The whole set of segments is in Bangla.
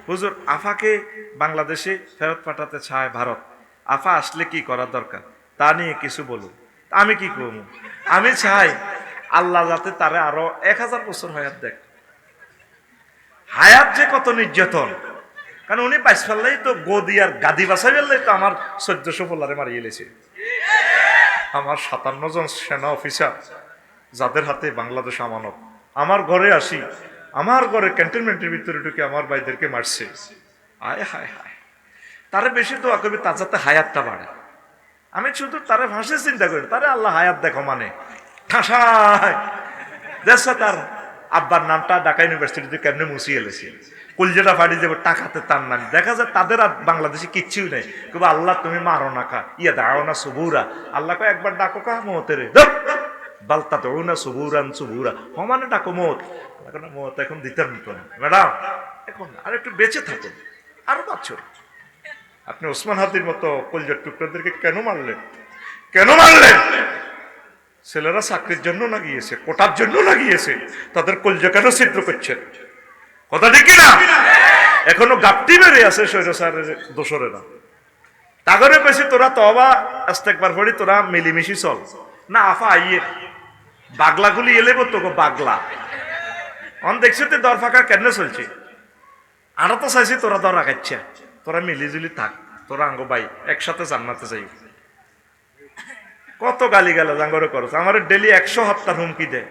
হুজুর আফাকে বাংলাদেশে ফেরত পাঠাতে চায় ভারত, আফা আসলে কি করা দরকার তা নিয়ে কিছু বলুন। আমি কি করবো? আমি চাই আল্লাহ যাতে তারে আরো 1000 বছর হায়াত দেখ। হায়াত যে কত নির্যাতন, কারণ উনি বাইশ ফেললেই তো গদি আর গাদি বাসাই ফেললেই তো আমার 1400 পোলারে মারিয়ে এলেছে। আমার 57 জন সেনা অফিসার যাদের হাতে বাংলাদেশ আমানত, আমার ঘরে আসি, আমার ঘরে ক্যান্টনমেন্টের ভিতরে ঢুকে আমার ভাইদেরকে মারছে। আয় হায় হায়, তারে বেশি দোয়া করবে তার যাতে হায়াতটা বাড়ে। আমি শুধু তারে ভাষে চিন্তা করি, তারে আল্লাহ হায়াত দেখো মানে ঠাসায় দেশে তার আব্বার নামটা ঢাকা ইউনিভার্সিটিতে কেমনে মুছিয়ে এলেছে, কলজেটা ফাড়ি যাবে টাকাতে তার নাম। দেখা যায় তাদের আর বাংলাদেশে কিচ্ছুই নেই, কিন্তু আল্লাহ তুমি মারো না কা ইয়া দাও না সুবুরা, আল্লাহকে একবার ডাকো কা মতের বালতা তো না সুবুরান সুবুরা সমানে ডাকো মত। এখন মত এখন দিতেন তো না ম্যাডাম, এখন আর একটু বেঁচে থাকুন আরো বাঁচুন। আপনি ওসমান হাদির মতো কলজার টুকরাদেরকে কেন মারলেন? কেন মারলেন? ছেলেরা চাকরির জন্য না গিয়েছে, কোটার জন্য না গিয়েছে, তাদের কলজা কেন ছিদ্র করছেন? কথা ঠিক না? এখনো গাপটি বেড়ে আছে স্বৈরাচারের দোসরেরা। তাগরে পেছি তোরা তবা ইস্তেগফার পড়ি, তোরা মিলিমিশি চল না। আফা আইয়ে বাগলাগুলি এলে তোকে বাগলা অন দেখছি তুই দর ফাঁকা কেন চলছে। আরো তো চাইছি তোরা দর রাখাচ্ছা, তোরা মিলিজুলি থাক, তোরা আঙ্গ ভাই একসাথে জান্নাতে যাই। কত গালি গালা জাঙ্গরে করছ, আমার ডেলি 100 হত্যার হুমকি দেয়।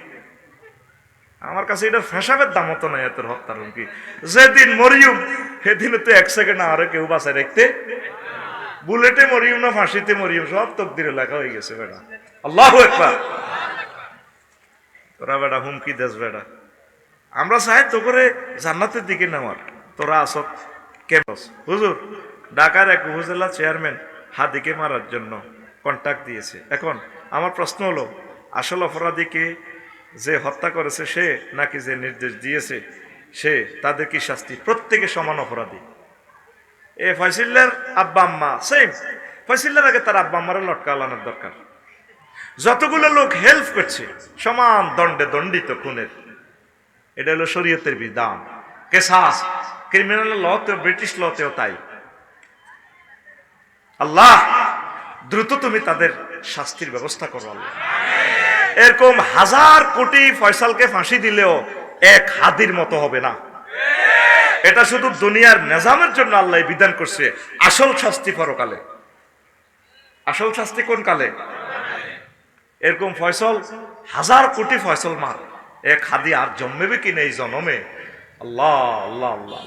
আমার কাছে এটা ফেসাবের দাম হতো না এত হত্যার হুমকি। যেদিন মরিয়ম সেদিন তো 1 সেকেন্ড আর কেউ বাঁচায় রাখতে। বুলেটে মরিয়ম না ফাঁসিতে মরিয়ম সব তকদিরে লেখা হয়ে গেছে বেটা। আল্লাহু আকবার। তোরা বেটা হুমকি দেশ বেটা, আমরা চাই তো করে জান্নাতের দিকে নেওয়ার। তোরা আসত কেমস হুজুর ঢাকার এক উপজেলা চেয়ারম্যান হাদিকে মারার জন্য কন্ট্যাক্ট দিয়েছে। এখন আমার প্রশ্ন হলো, আসল অপরাধীকে যে হত্যা করেছে সে নাকি যে নির্দেশ দিয়েছে সে? তাদের কি শাস্তি? প্রত্যেকে সমান অপরাধী। এ ফয়সিল্লার আব্বা আম্মা সেম, ফয়সিল্লার আগে তার আব্বা আম্মারা লটকা আলানোর দরকার। যতগুলো লোক হেল্প করছে সমান দণ্ডে দণ্ডিত খুনের। এটা হলো শরীয়তের বিধান। কেসাস ক্রিমিনাল লতেও, ব্রিটিশ লতেও তাই। আল্লাহ দ্রুত তুমি তাদের শাস্তির ব্যবস্থা করো আল্লাহ। এরকম 1000 কোটি ফয়সালকে ফাঁসি দিলেও এক হাদির মতো হবে না। এটা শুধু দুনিয়ার নিজামের জন্য আল্লাহ বিধান করছে। আসল শাস্তি পরকালে। আসল শাস্তি কোন কালে? এরকম ফয়সল 1000 কোটি ফয়সল মার, এক হাদি আর জন্মেবে কিনা এই জন্মে? আল্লাহ আল্লাহ আল্লাহ।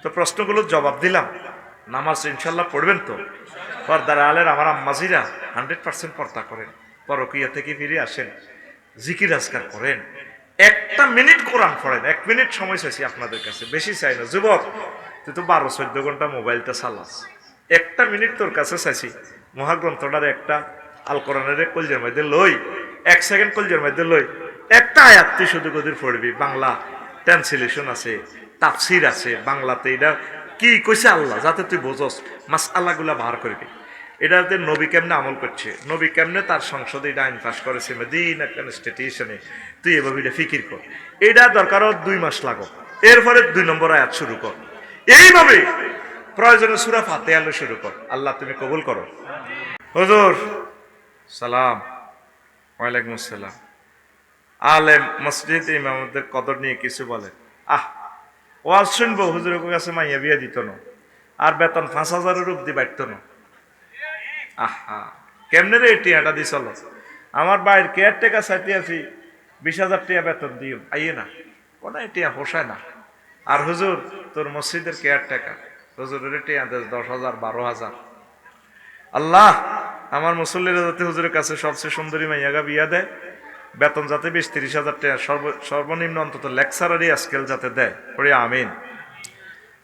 তো প্রশ্নগুলোর জবাব দিলাম। নামাজ ইনশাল্লাহ পড়বেন তো? পর্দার আলের আমার আম্মাজিরা 100% পর্দা করেন, পরকিয়া থেকে ফিরে আসেন, জিকির আজকার করেন, 1 মিনিট কোরআন পড়েন। 1 মিনিট সময় চাইছি আপনাদের কাছে, বেশি চাই না। যুবক তুই তো 12-14 ঘন্টা মোবাইলটা চালাস, 1 মিনিট তোর কাছে চাইছি। মহাগ্রন্থটার একটা আল কোরআনের কলজের মধ্যে লই, 1 সেকেন্ড কলজের মধ্যে লই, একটা আয়াত তুই শুধু গদির পড়বি। বাংলা ট্রান্সলেশন আছে, তাফসির আছে বাংলাতে, এটা কি কইছে আল্লাহ যাতে তুই বোঝস, মাসআলাগুলা বাহার করবি। এটাতে নবী কেমনে আমল করছে, নবী কেমনে তার সংসদে এটা আইন পাস করেছে মদিনা কনস্টিটিউশনে, তুই এভাবে এটা ফিকির কর। এটা দরকার 2 মাস লাগো, এরপরে 2 নম্বর আয়াত শুরু কর। এইভাবে প্রয়োজনে সূরা ফাতিহা শুরু কর। আল্লাহ তুমি কবুল করো। হুজুর সালাম। ওয়ালাইকুম আসসালাম। আলেম মসজিদ ইমামদের কদর নিয়ে কিছু বলে। ওয়াজ শুনবো, হুজুরের কাছে মাইয়া বিয়া দিত না, আর বেতন 5000-এর উপর দিয়ে বাড়ত না। কেমনে রে টিয়াটা দিছিল? আমার বাইর কেয়ারটেকার চাইতে আছি 20,000 টাকা বেতন দিও, আইয়ে না কোন টিয়া পোষায় না। আর হুজুর তোর মসজিদের কেয়ারটেকার, হুজুরের টিয়া 10,000 12,000। আল্লাহ আমার মুসল্লিরা যাতে হুজুরের কাছে সবচেয়ে সুন্দরী মাইয়াগা বিয়া দেয়, বেতন যাতে 20-30,000 টাকা সর্বনিম্ন অন্তত লেকচারারি স্কেল যাতে দেয়, পড়ি আমিন।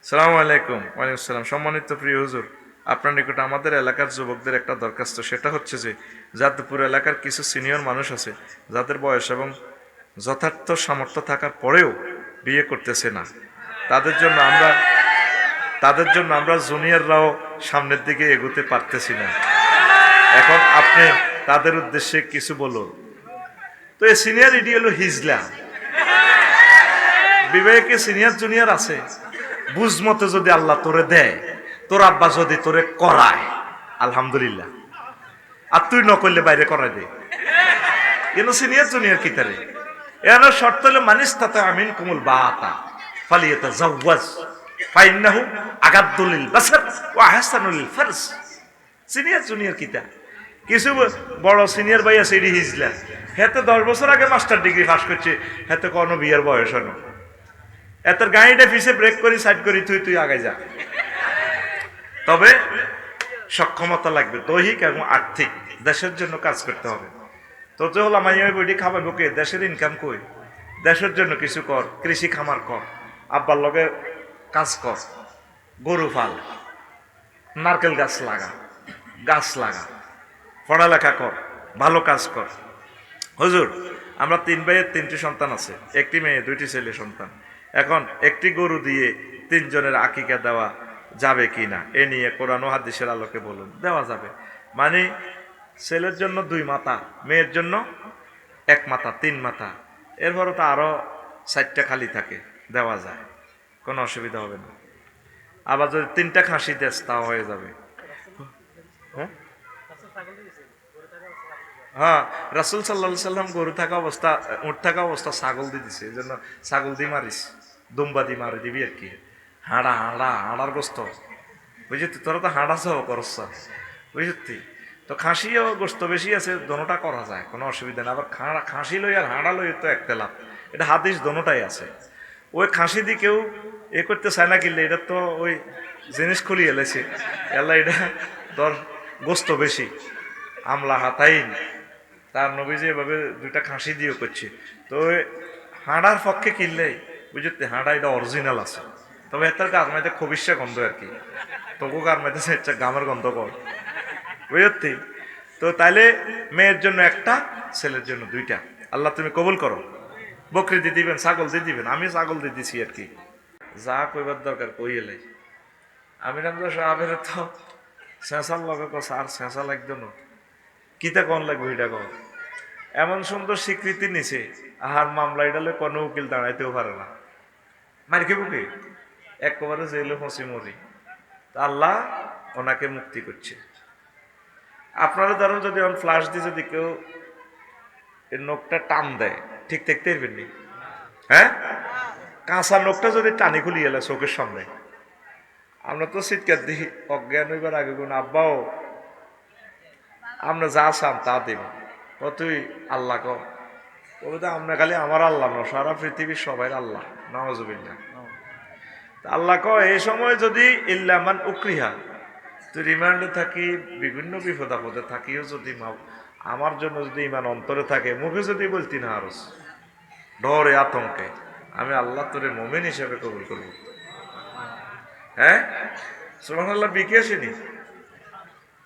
সালামু আলাইকুম। ওয়ালাইকুম সালাম। সম্মানিত প্রিয় হুজুর, আপনার নিকট আমাদের এলাকার যুবকদের একটা দরখাস্ত, সেটা হচ্ছে যে যাদবপুর এলাকার কিছু সিনিয়র মানুষ আছে যাদের বয়স এবং যথার্থ সামর্থ্য থাকার পরেও বিয়ে করতেছে না। তাদের জন্য আমরা জুনিয়ররাও সামনের দিকে এগোতে পারতেছি না। এখন আপনি তাদের উদ্দেশ্যে কিছু বলুন। তো এই সিনিয়র ইডি হলো হিজলা। বিবেকে সিনিয়র জুনিয়র আছে, বুঝ মতে যদি আল্লাহ তোরে দেয়, তোর আব্বা যদি তোরে করায়, আলহামদুলিল্লাহ। আর তুই ন করলে বাইরে করাই দে, কিন্তু সিনিয়র জুনিয়র কি তারে এর শর্ত হলো মানিস তাতে আমিন কুমুল বাতা ফালিয়াতা জাওয়াজ ফাইন্নাহু আগাদ্দুল বাসার ওয়া আহসানুল ফারজ। সিনিয়র জুনিয়র কিতা কিছু বড় সিনিয়র ভাই আছে এডি হিজলা, হেতে 10 বছর আগে মাস্টার ডিগ্রি পাস করছে, হেতে কোনো বিয়ের বয়স হলো, এত গাড়িটা পিছে ব্রেক করি সাইড করি তুই আগে যা। তবে সক্ষমতা লাগবে, দৈহিক এবং আর্থিক, দেশের জন্য কাজ করতে হবে। তো যে হলো আমি ওই বইটি খাবার কে দেশের ইনকাম কই, দেশের জন্য কিছু কর, কৃষি খামার কর, আব্বার লগে কাজ কর, গরু ফাল, নারকেল গাছ লাগা, পড়ালেখা কর, ভালো কাজ কর। হুজুর আমরা 3 ভাইয়ের 3টি সন্তান আছে, একটি মেয়ে 2টি ছেলে সন্তান। এখন একটি গরু দিয়ে 3 জনের আকিকা দেওয়া যাবে কি না, এ নিয়ে কোরআন ও হাদিসের আলোকে বলুন। দেওয়া যাবে, মানে ছেলের জন্য 2 মাথা, মেয়ের জন্য 1 মাথা, 3 মাথা, এরপরও তো আরো 4টা খালি থাকে, দেওয়া যায়, কোনো অসুবিধা হবে না। আবার যদি 3টা খাসি দেশ তাও হয়ে যাবে। হ্যাঁ, রাসূল সাল্লাল্লাহু আলাইহি সাল্লাম গরু থাকা অবস্থা, উট থাকা অবস্থা ছাগল দিয়ে দিছে, এই জন্য ছাগল দিয়ে মারিস, দুম্বা দিয়ে মারি দিবি আর কি। হাড়ার গোস্ত বুঝলি, তোরা তো হাঁড়া সহ করস বুঝলি, তো খাসিও গোস্ত বেশি আছে, দোনোটা করা যায়, কোনো অসুবিধা নেই। আবার খাসি লই আর হাঁড়া লই তো একটা লাভ, এটা হাদিস দোনোটাই আছে। ওই খাসি দিয়ে কেউ এ করতে চায় না, কিনলে এটা তো ওই জিনিস খুলি এলেছে এলা, এটা ধর গোস্ত বেশি, আমলা হাতাইন, তার নবীজি এভাবে 2টা খাসি দিয়েও করছে। তো হাঁড়ার পক্ষে কিনলে বুঝতে, হাঁড়া এটা অরিজিনাল আছে, তবে এটার গাছ মাইতে খবিসা গন্ধ আর কি, তবু গার মাইতে গামের গন্ধ কর বুঝতে। তো তাইলে মেয়ের জন্য 1টা, ছেলের জন্য 2টা। আল্লাহ তুমি কবুল করো। বকরি দিয়ে দিবেন, ছাগল দিয়ে দিবেন, আমি ছাগল দিয়ে দিছি আর কি, যা কইবার দরকার কই এলে। আমি রামদাস সাহেবের তো শেষার লগে কস আর শেষা লাগতো না, কিতা কন লাগবে এটা কন, এমন সুন্দর স্বীকৃতি নিছে, আহার মামলা এটালে কোনো উকিল দাঁড়াইতেও পারে না, মারকে বুকে একবারে জেলে ফসি মরি। আল্লাহ ওনাকে মুক্তি করছে। আপনারা ধরুন যদি ফ্লাশ দিয়ে যদি কেউ এর নখটা টান দেয়, ঠিক দেখতে পারবেন, হ্যাঁ, কাঁচা নখটা যদি টানি খুলি এলে চোখের সামনে, আমরা তো চিৎকার দিই, অজ্ঞান হইবার আগে কোন আব্বাও আমরা যা চান তা দিব, ও তুই আল্লাহ কো, আমরা খালি আমার আল্লাহ ন, সারা পৃথিবীর সবাই আল্লাহ, নাউজুবিল্লাহ। আল্লাহ কয় এই সময় যদি ইল্লামান উকরিহা, তুই রিমান্ডে থাকি, বিভিন্ন বিপদ আপদে থাকিও যদি আমার জন্য যদি ইমান অন্তরে থাকে, মুখে যদি বলতি না আরস ডরে আতঙ্কে, আমি আল্লাহ তোরে মুমিন হিসেবে কবুল করব। হ্যাঁ, সুবহানাল্লাহ, বিকে আসেনি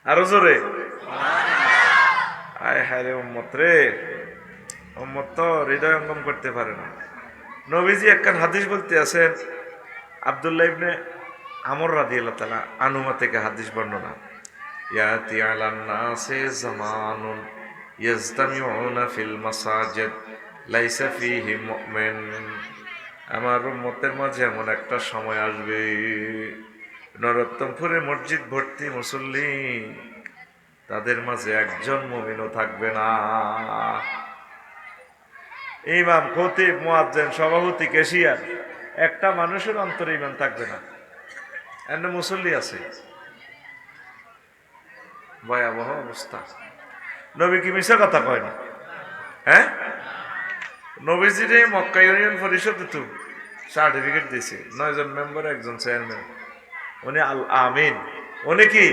আরো জোরে, আয় হায় রে উম্মত রে, উম্মত তো হৃদয় অঙ্গম করতে পারে না। নবীজি একখান হাদিস বলতে আছেন, আব্দুল্লাহ ইবনে আমর রাদিয়াল্লাহু তাআলা আনহু থেকে হাদিস বর্ণনা, ইয়াতি আলান নাসি জামানুন ইয়াজতামিউনা ফিল মাসাজিদ লাইসা ফীহি মুমিন। আমার উম্মতের মাঝে এমন একটা সময় আসবে, নরোত্তমপুরে মসজিদ ভর্তি মুসল্লি, তাদের মাঝে একজন মুমিনও থাকবে না। ইমাম, খতিব, মুয়াজ্জিন, সভাপতি, ক্যাশিয়ার, একটা মানুষের অন্তরে ইমান থাকবে না, এমন মুসল্লি আছে। ভয়াবহ অবস্থা। নবী কি মিশা কথা কয় না? হ্যাঁ, নবীজির মক্কা ইউনিয়ন পরিষদে তো সার্টিফিকেট দিয়েছে, 9 জন মেম্বার, 1 চেয়ারম্যান, উনি আল আমিন, উনি কি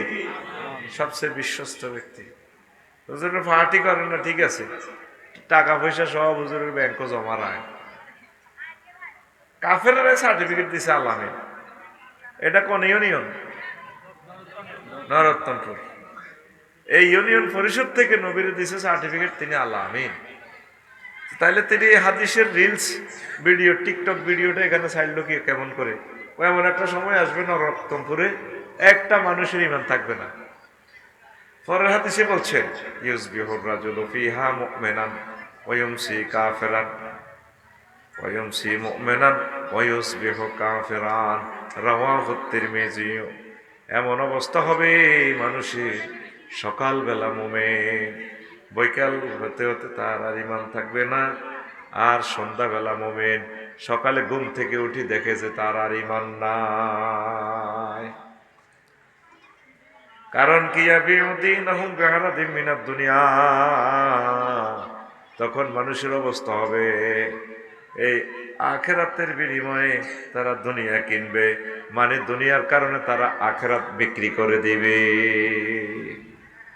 সবচেয়ে বিশ্বস্ত ব্যক্তি। হুজুরের পার্টি করেন না, ঠিক আছে, টাকা পয়সা সব হুজুরের ব্যাংকে জমা রায়, কাফেররা সার্টিফিকেট দিছে আল আমিন। এটা কোন ইউনিয়ন? নরোত্তমপুর। এই ইউনিয়ন পরিষদ থেকে নবীর দিছে সার্টিফিকেট, তিনি আল্লাহ আমিন। তাইলে তিনি হাদিসের রিলস ভিডিও, টিকটক ভিডিওটা এখানে ছাড়লো কি কেমন করে? ও এমন একটা সময় আসবে নরোত্তমপুরে একটা মানুষের ইমান থাকবে না। পরের হাদিসে বলছে, ইউসবিহুর রাজুলু ফিহা মুমিনান ওয়া ইউমসি কাফিরান ওয়া ইউমসি মুমিনান ওয়া ইউসবিহু কাফিরান। রাওয়াহু তিরমিজি। এমন অবস্থা হবে মানুষের, সকালবেলা মুমিন, বৈকাল হতে হতে তার আর ইমান থাকবে না। আর সন্ধ্যাবেলা মুমিন, সকালে ঘুম থেকে উঠি দেখে যে তার আর ইমান নাই। কারণ কি দুনিয়া, তখন মানুষের অবস্থা হবে এই আখেরাতের বিনিময়ে তারা দুনিয়া কিনবে, মানে দুনিয়ার কারণে তারা আখেরাত বিক্রি করে দিবে।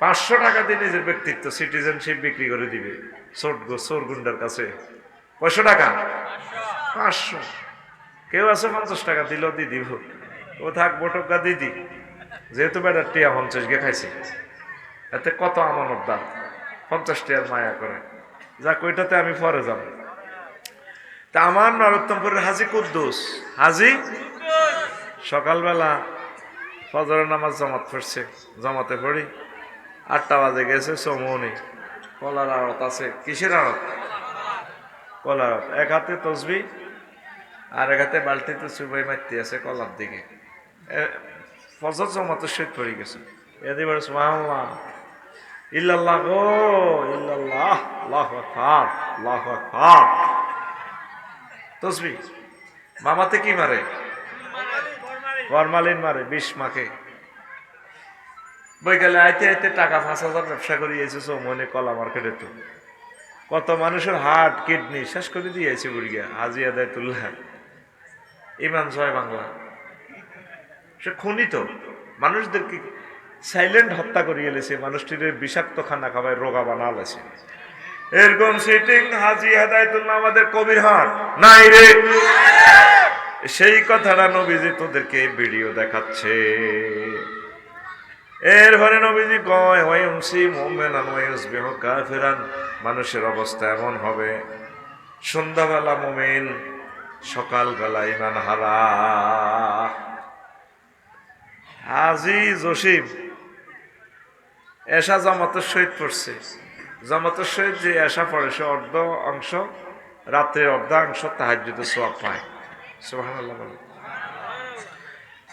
500 টাকা দিয়ে নিজের ব্যক্তিত্ব, সিটিজেনশিপ বিক্রি করে দিবে চোর গুন্ডার কাছে। 500 টাকা, 500, কেউ আছে 50 টাকা দিলেও দিয়ে দিব, ও থাক বটকা দিদি, যেহেতু বেটার টিয়া 50 গে খাইছে, এতে কত আমানত দাম, 50 টিয়ার মায়া করে, যাক ওইটাতে আমি পরে যাব। তা আমার নরোত্তমপুরের হাজি কুদ্দুস, হাজি সকালবেলা ফজরের নামাজ জামাত পড়ছে, জামাতে পড়ি 8টা বাজে গেছে, চৌমনি কলার আড়ত আছে। কিসের আড়ত? কলার আড়ত। এক হাতে তসবি আর এক হাতে বালতিতে চুবাই মারতে আছে কলার দিকে। ফজর জামাতের সহিত পড়ে গেছে, এদিবার সুবহানাল্লাহ ইল্লাল্লাহ গো ইল্লাল্লাহ, আল্লাহু আকবার, আল্লাহু আকবার। তসবি মামাতে কি মারে? ফরমালিন মারে, 20 মাকে। বৈকালে আইতে আইতে টাকা 5,000 ব্যবসা করিয়েছে চৌমনি কলা মার্কেটে। তো কত মানুষের হার্ট কিডনি শেষ করে দিয়েছে বুড়িয়া হাজি আদায়তুল্লাহ। ইমান জয় বাংলা। সে খুনি তো, মানুষদেরকে সাইলেন্ট হত্যা করিয়ে এলেছে, মানুষটির বিষাক্ত খানা খাবায় রোগা বানা লেছে। এরকম সিটিং হাজি হেদায়েতুল্লাহ আমাদের কবির হাট নাই রে। সেই কথাটা নবীজি তোদেরকে ভিডিও দেখাচ্ছে। এরপরে নবীজি কয় ওয়ায়ুমসি মুমিনান ওয়ায়ুসবিহু কাফিরান, মানুষের অবস্থা এমন হবে, সন্ধ্যাবেলা মুমিন, সকালবেলা ইমান হারা। হাজি জসিম এশা জামাতের সহিত পড়ছে, জামাতের সহিত যে এশা পড়ে সে অর্ধ অংশ, রাত্রের অর্ধাংশ তাহাজ্জুদের সওয়াব পায়। সুবহানাল্লাহ।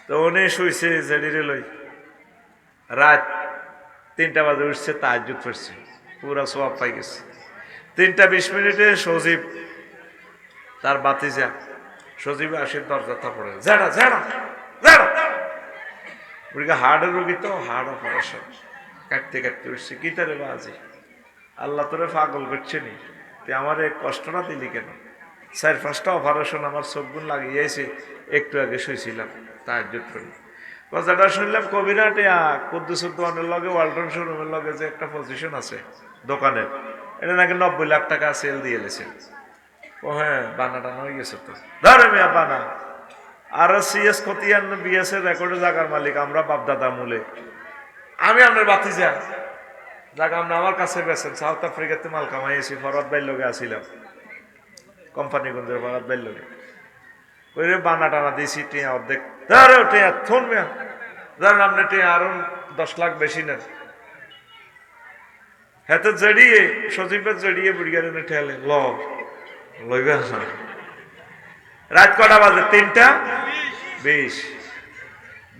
তো উনি শুইছে জেডিরে লই, রাত 3টা বাজে উঠছে, তাহাজ্জুদ পড়ছে, পুরা সওয়াব পাই গেছে। 3:20 সজীব তার বাতিজা, সজীব আসে দরজাটা পড়ে, ঝাড়া ঝাড়া ঝাড়া। বুড়িকে হার্টের রোগী তো, হার্ট অপারেশন, কাটতে কাটতে উঠছে, কি তারে বাজি, আল্লাহ তোরে পাগল করছে নি, তুই আমার এই কষ্টটা দিলি কেন? 4-5টা অপারেশন আমার চোখগুন লাগিয়েছে, একটু আগে শুয়েছিলাম তাহাজ্জুদ করি। কথাটা শুনলাম কবিরাটে কুদ্দুসুদ্দোয়ানের লগে ওয়ালটন শোরুমের লগে যে একটা পজিশন আছে দোকানের, এটা নাকি 90 লাখ টাকা সেল দিয়ে এলেছে। ও হ্যাঁ, বানা টানা হয়ে গেছে তো, ধরে মিয়া বানা। আর সিএস খতিয়ান বিএস এর রেকর্ডে জায়গার মালিক আমরা, বাপদাদা মূলে। আমি আপনার বাতিজা, জায়গা আপনি আমার কাছে বেছেন, সাউথ আফ্রিকাতে মাল কামাইছি, ফরওয়ার্ড বাইর লগে আসিলাম, কোম্পানিগঞ্জের ফরওয়ার্ড বাইর লগে। ওই বানা টানা দিয়েছি, টিয়া অর্ধেক, ধরো টিয়া থন মিয়া, ধরেন আপনি টিয়া আরো 10 লাখ বেশি নেন। হাতে জড়িয়ে সজীবের জড়িয়ে বুড়িয়ার এনে ঠেলে লইবে। রাত কটা বাজে? 3:20।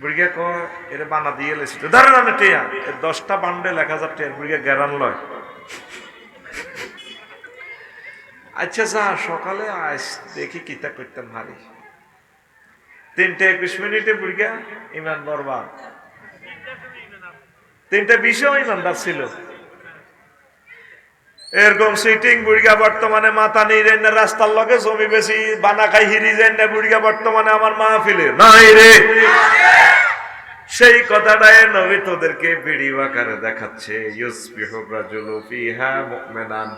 বুড়িয়া কয় এটা বানা দিয়ে লেছি, ধরেন আপনি টিয়া 10টা বান্ডেল 1000 টিয়ার, বুড়িয়া গ্যারান লয়। আচ্ছা যা সকালে আস দেখি কিতা করতাম হারি। 3:21 বুড়িয়া ইমান বরবাদ। 3:20 ইমানদার ছিল। এরকম সিটিং বুড়িয়া বর্তমানে মাথা নেই রে, রাস্তার লগে জমি বেশি বানা খাই হিরি যায় না, বুড়িয়া বর্তমানে আমার মাহফিলে নাই রে। সেই কথাটাই নবী তোদেরকে ভিডিও আকারে দেখাচ্ছে। ইউসবিহু রাজুলু ফিহা মুমিনান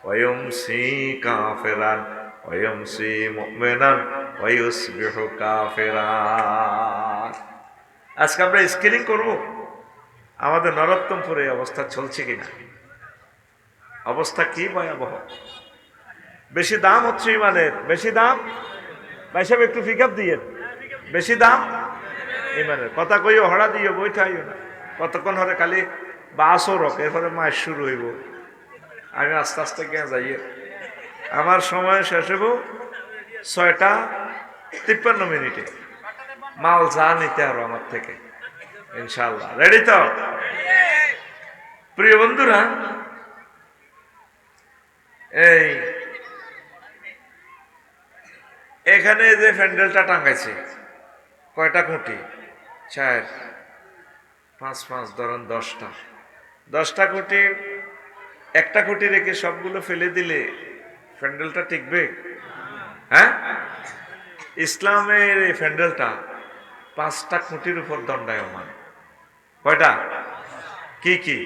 ওয়া ইউমসি কাফিরান ওয়া ইউমসি মুমিনান ওয়া ইউসবিহু কাফিরান। আজকে আমরা স্ক্রিনিং করব আমাদের নরোত্তমপুরে অবস্থা চলছে কিনা, অবস্থা কি ভয়াবহ। বেশি দাম হচ্ছে ইমানের, বেশি দাম। ভাই সাহেব একটু পিক আপ দিয়ে, বেশি দাম ইমানের। কথা কইও হড়া দিও, বইটাইও না। কতক্ষণ হরে খালি বাসও রক, এরপরে মাস শুরু হইব। আমি আস্তে আস্তে গিয়ে যাইয়ে, আমার সময় শেষ হইব 6:53। মাল যা নিতে আরো আমার থেকে, ইনশাআল্লাহ। রেডি তো? প্রিয় বন্ধুরা, এই এখানে যে প্যান্ডেলটা টাঙ্গাইছে, কয়টা খুঁটি? 4 5 5 ধরেন 10টা। 10টা খুঁটি, একটা খুঁটি রেখে সবগুলো ফেলে দিলে প্যান্ডেলটা টিকবে? হ্যাঁ, ইসলামের এই প্যান্ডেলটা 5টা খুঁটির উপর দণ্ডায়মান। কয়টা? কি কি?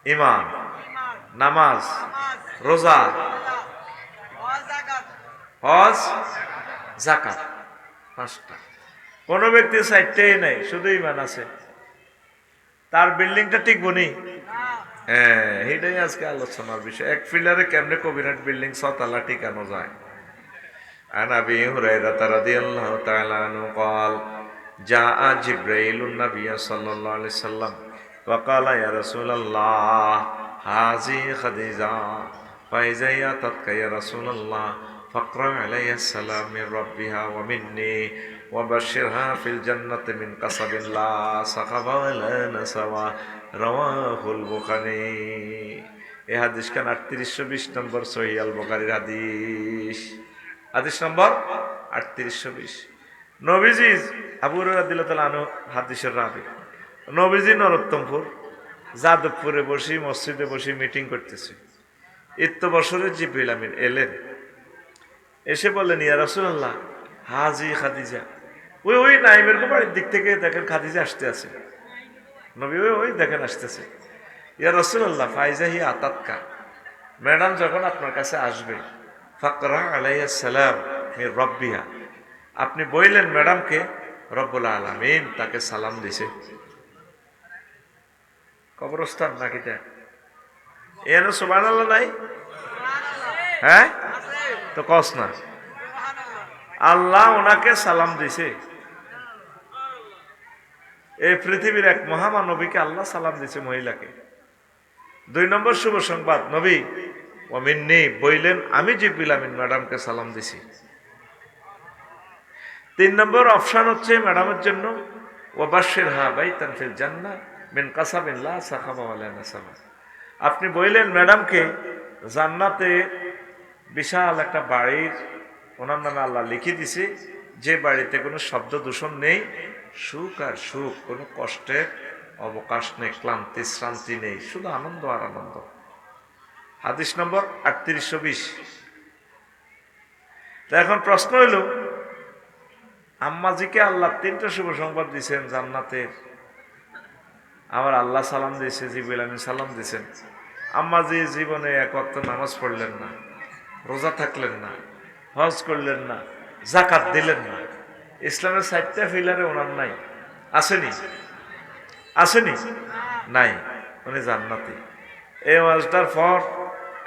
ঈমান, নামাজ, রোজা, হজ, যাকাত, 5টা। কোন ব্যক্তি 4টাই নাই, শুধু ঈমান আছে, তার বিল্ডিংটা টিকবো নি? হ্যাঁ, এটাই আজকে আলোচনার বিষয়। এক পিলারে কেমনে কবিরাট বিল্ডিং 6 তলা টিকানো যায়। عن أبي هريرة رضي الله تعالى عنه قال جاء جبريل النبي صلى الله عليه وسلم وقال يا رسول الله هذه خديجة فإذا أتتك يا رسول الله فاقرأ علي السلام من ربها ومني وبشرها في الجنة من قصب لا سخب ولا نسب رواه البخاري। এই হাদিস খান 3820 নম্বর সহিহ আল বুখারীর হাদিস। হাদিস নম্বর 3820। নবীজি, আবু হুরায়রা রাদিয়াল্লাহু তাআলা আনহু হাদিসের রাবী, নবীজি নরোত্তমপুর যাদবপুরে বসে মসজিদে বসে মিটিং করতেছে। ইত্য বছরে জিবরিল আমিন এলেন, এসে বললেন ইয়া রাসূলুল্লাহ হাজি খাদিজা। ওই নাইমের বাড়ির দিক থেকে দেখেন খাদিজা আসতে আছে। নবী ওই দেখেন আসতেছে। ইয়া রাসূলুল্লাহ ফাইজা হি আতাতকা, ম্যাডাম যখন আপনার কাছে আসবে, ফাকরা আলাইহিস সালাম মির রাব্বিহা, আপনি বললেন ম্যাডামকে রব্বুল আলামিন তাকে সালাম দিছে। কবরস্থান নাকি এটা? এর সুবহানাল্লাহ নাই? হ্যাঁ, তো কস না, আল্লাহ ওনাকে সালাম দিছে। এই পৃথিবীর এক মহামানবীকে আল্লাহ সালাম দিছে, মহিলাকে। 2 নম্বর শুভ সংবাদ, নবী ও মিন্নি বললেন আমি জিবরিল আমিন ম্যাডামকে সালাম দিছি। 3 নম্বর অপশন হচ্ছে ম্যাডামের জন্য ওয়াবাশশিরহা বাইতান ফিল জান্নাহ মিন কাসাবিন লা সাখাবা ওয়ালা নাসাবা, আপনি বললেন ম্যাডামকে জান্নাতে বিশাল একটা বাড়ির ওনার নামে আল্লাহ লিখে দিছে, যে বাড়িতে কোনো শব্দ দূষণ নেই, সুখ আর সুখ, কোনো কষ্টের অবকাশ নেই, ক্লান্তি শ্রান্তি নেই, শুধু আনন্দ আর আনন্দ। হাদিস নম্বর 3820। তো এখন প্রশ্ন হইল, আম্মাজিকে আল্লাহ 3টা শুভ সংবাদ দিয়েছেন জান্নাতের, আবার আল্লাহ সালাম দিয়েছে, জিবরিল আমিন সালাম দিয়েছেন। আম্মাজি জীবনে 1 ওয়াক্ত নামাজ পড়লেন না, রোজা থাকলেন না, হজ করলেন না, যাকাত দিলেন না। ইসলামের 4টা পিলারে ওনার নাই, আসেনি? আসেনি? নাই, উনি জান্নাতি। এই ওয়াজটার পর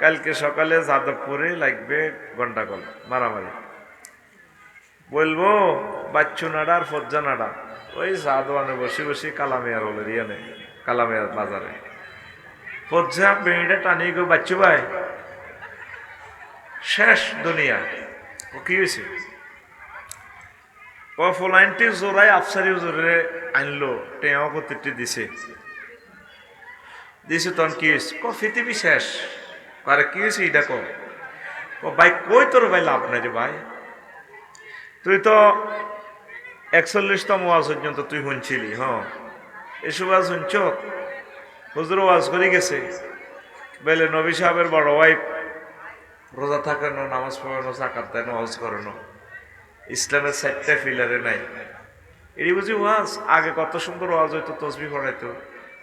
কালকে সকালে যাদবপুরে লাগবে গন্ডাগোল, মারামারি। বলবো বাচ্চু নাড়া আর ফজ্জা নাড়া, ওই সাদওয়ানে বসে বসে কালামিয়ার হলে রিয়ানে, কালামিয়ার বাজারে ফজ্জা বেড়ে টানিয়ে গো বাচ্চু ভাই শেষ দুনিয়া। ও কি হয়েছে? ও ফলাইনটি জোড়াই আফসারি জোরে আনলো, টেঁয়া কতিটি দিছে তখন কি হয়েছে? পৃথিবী শেষ। আরে কি হয়েছে এটা কো? ভাই কই তোর ভাই লাভ নাই রে ভাই, তুই তো 41তম ওয়াজ পর্যন্ত তুই শুনছিলি। হ্যাঁ, এসব ওয়াজ শুনছ? হুজুর ওয়াজ করে গেছে, বলে নবী সাহেবের বড় ওয়াইফ রোজা থাকানো, নামাজ পড়ানো, যাকাত দেনো, হজ করানো, ইসলামের 4টা পিলারে নাই। এটি বুঝি ওয়াজ? আগে কত সুন্দর ওয়াজ হইতো, তসবিহ পড়াইতো,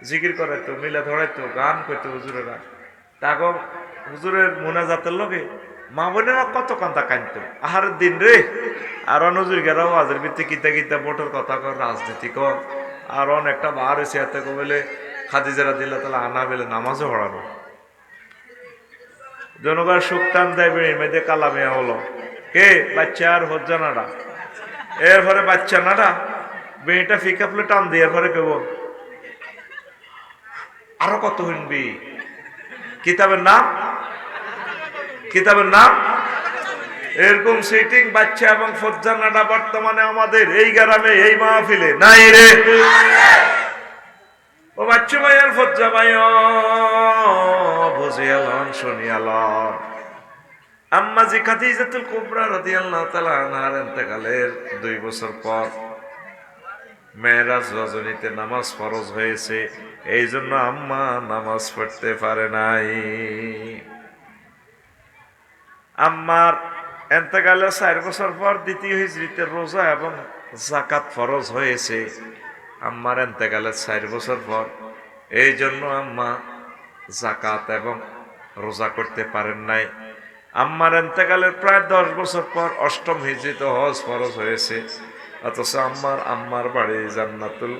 জিকির করাইতো, মিলাদ ধরাইতো, গান করতো হুজুরেরা। তাকে হুজুরের মুনাজাতের লগে মা বোনেরা কত কান্দা কাঁদতো, আহারের দিন রে। আর নজর গেরাও ওয়াজের ভিত্তি কিতা কিতা ভোটের কথা কর, রাজনীতি কর, আর অনেকটা বার হয়েছে এত বলে খাদিজা রাদিয়াল্লাহু তাআলা আনা বেলে নামাজও পড়ানো। জনগণ সুখ টান দেয় বেড়ির মেয়েদের কালামিয়া হলো কে? বাচ্চা আর হজ্জা নাড়া। এরপরে বাচ্চা নাড়া বেড়িটা ফিকা ফুলে টান দিয়ে এরপরে কেব আরো কত শুনবি? কিতাবের নাম, কিতাবের নাম এরকম সিটিং বাচ্চা এবং ফজ্জানাটা বর্তমানে আমাদের এই গ্রামে এই মাহফিলে নাই রে। ও বাচ্চা ভাই আর ফজ্জা ভাই বুঝিয়ালন শুনিয়ালন, আম্মা জি খাদিজাতুল কুবরা রাদিয়াল্লাহু তাআলা আনহার ইন্তেকালের 2 বছর পর মেরাজ রজনীতে নামাজ ফরজ হয়েছে, এই জন্য আম্মা নামাজ পড়তে পারে নাই। আম্মার ইন্তেকালের 4 বছর পর দ্বিতীয় হিজরিতে রোজা এবং যাকাত ফরজ হয়েছে আম্মার ইন্তেকালের 4 বছর পর, এই জন্য আম্মা যাকাত এবং রোজা করতে পারেন নাই। আম্মার ইন্তেকালের প্রায় 10 বছর পর অষ্টম হিজরিতে হজ ফরজ হয়েছে, অথচ আম্মার বাড়ি জান্নাতুল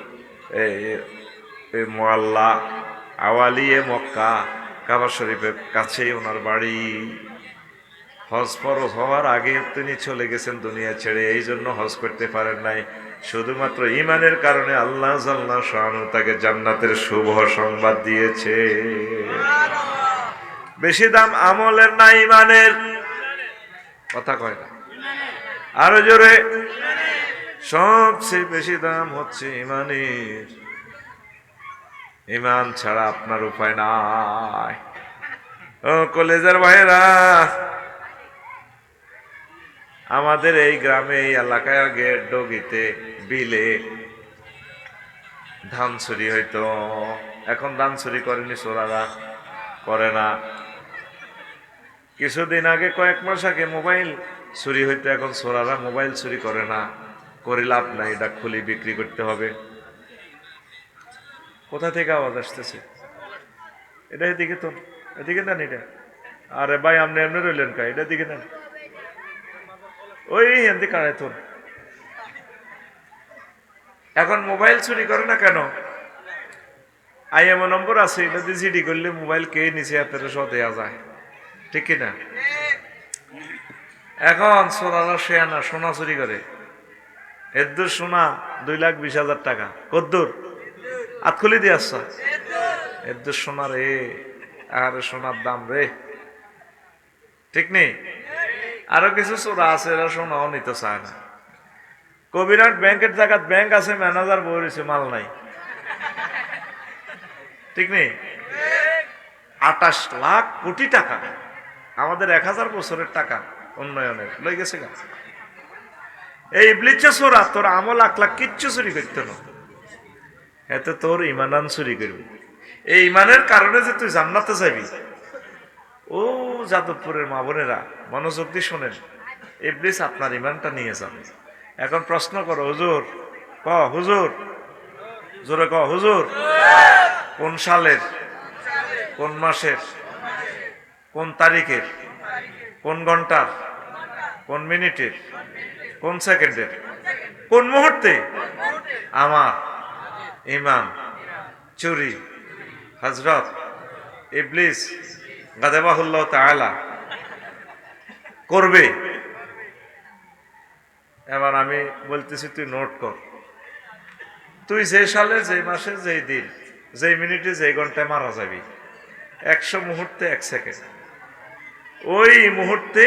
মুআল্লা আওয়ালিয়ে মক্কা কাবা শরীফের কাছেই ওনার বাড়ি। হজ ফরজ হওয়ার আগে তিনি চলে গেছেন দুনিয়া ছেড়ে, এই জন্য হজ করতে পারেন নাই। শুধুমাত্র ঈমানের কারণে আল্লাহ জাল্লা শাআনহু তাকে জান্নাতের শুভ সংবাদ দিয়েছে। বেশি দাম আমলের না ঈমানের? কথা কয় না, আরো জোরে। সবচেয়ে বেশি দাম হচ্ছে ঈমানের। ঈমান ছাড়া আপনার উপায় নাই। ও কলেজের ভাইরা, আমাদের এই গ্রামে এই এলাকায় আগে ডগিতে বিলে ধান চুরি হইতো, এখন ধান চুরি করেনি, চোরারা করে না। কিছুদিন আগে কয়েক মাস আগে মোবাইল চুরি হইতো, এখন চোরারা মোবাইল চুরি করে না। করে লাভ নাই, এটা খুলি বিক্রি করতে হবে। কোথা থেকে আওয়াজ আসতেছে? এটা এদিকে তো, এদিকে নেন এটা। আরে ভাই আপনি এমনি রইলেন কা, এটা দিকে নেন। ওই এমনি কারায় তোর। এখন মোবাইল চুরি করে না কেন? আইএমও নম্বর আছে, এটা দিয়ে জিডি করলে মোবাইল কে নিচে আপনারা সহ দেওয়া যায়, ঠিক কিনা? এখন সোনারা শেয়ানা সোনা চুরি করে, এদুর সোনা 2,20,000 টাকা। কদ্দুর আতখুলি দিয়ে আসছ এদুর সোনা রে, আর সোনার দাম রে, ঠিক নেই? আরো কিছু চোরা আছে, এরা সোনাও নিতে চায় না। কবিরাট ব্যাংকের জায়গা ব্যাংক আছে, ম্যানেজার বই রয়েছে, মাল নাই, ঠিক নেই? 28 লাখ কোটি টাকা আমাদের 1000 বছরের টাকা উন্নয়নের লই গেছে গা। এই ইবলিসে চোরা, তোর আমল 1 লাখ কিচ্ছু চুরি করতে না, এতে তোর ইমানান চুরি করবি। এই ইমানের কারণে যে তুই জান্নাতে যাবি। ও যাদবপুরের মা বোনেরা মনোযোগ দিয়ে শোনেন, ইবলিস আপনার ইমানটা নিয়ে যাবে। এখন প্রশ্ন করো, হুজুর ক, হুজুর জোরে ক, হুজুর কোন সালের, কোন মাসের, কোন তারিখের, কোন ঘন্টার, কোন মিনিটের, কোন সেকেন্ডের, কোন মুহূর্তে আমার ইমান চুরি হযরত ইবলিস গাদাবাহুল্লাহ তাআলা করবে? এবার আমি বলতেছি, তুই নোট কর, তুই যে সালে, যে মাসে, যেই দিন, যেই মিনিটে, যেই ঘন্টায় মারা যাবি, 100 মুহূর্তে 1 সেকেন্ড, ওই মুহূর্তে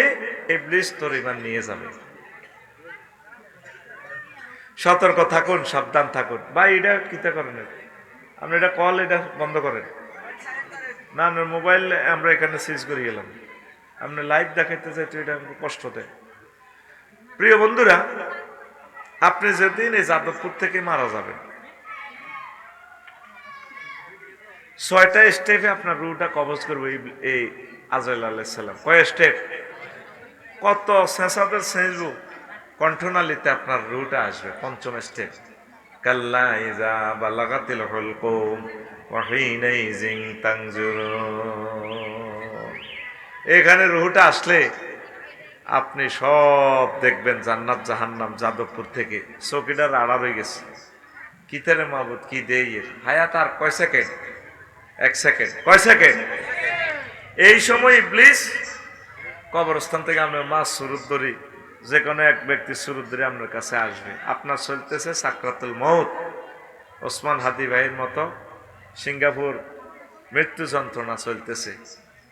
ইবলিস তোর ইমান নিয়ে যাবে। সতর্ক থাকুন, সাবধান থাকুন। ভাই এটা কিতা করেন আপনি? এটা কল, এটা বন্ধ করেন না, আপনার মোবাইল আমরা এখানে সুইচ করে গেলাম, আপনি লাইভ দেখাইতে চাই তো এটা কষ্ট দেয়। প্রিয় বন্ধুরা, আপনি যেদিন এই যাদবপুর থেকে মারা যাবেন, 6টা স্টেপে আপনার রুহটা কবজ করবে এই আজরাইল আলাইহিস সালাম। কয় স্টেপ? কত সেসাদের সেজবু কণ্ঠনালীতে আপনার রুহটা আসবে। 5ম স্টেপ, কাল্লা ইযা বালাগাতিল হুলকুম ওয়া হিনাইযিন তানজুরুন। এখানে রুহটা আসলে আপনি সব দেখবেন, জান্নাত জাহান্নাম যাদবপুর থেকে। চৌকিদার আড়া হয়ে গেছে, কি তেরে মাহবুদ কি দেই, হায়াত আর কয় সেকেন্ড? 1 সেকেন্ড। কয় সেকেন্ড? এই সময় ইবলিস কবরস্থান থেকে আমরা মাছ সুরুত ধরি, যে কোনো এক ব্যক্তি সুরুত ধরে আপনার কাছে আসবে। আপনার চলতেছে সাকরাতুল মউত, ওসমান হাদি ভাইয়ের মতো সিঙ্গাপুর মৃত্যু যন্ত্রণা চলতেছে,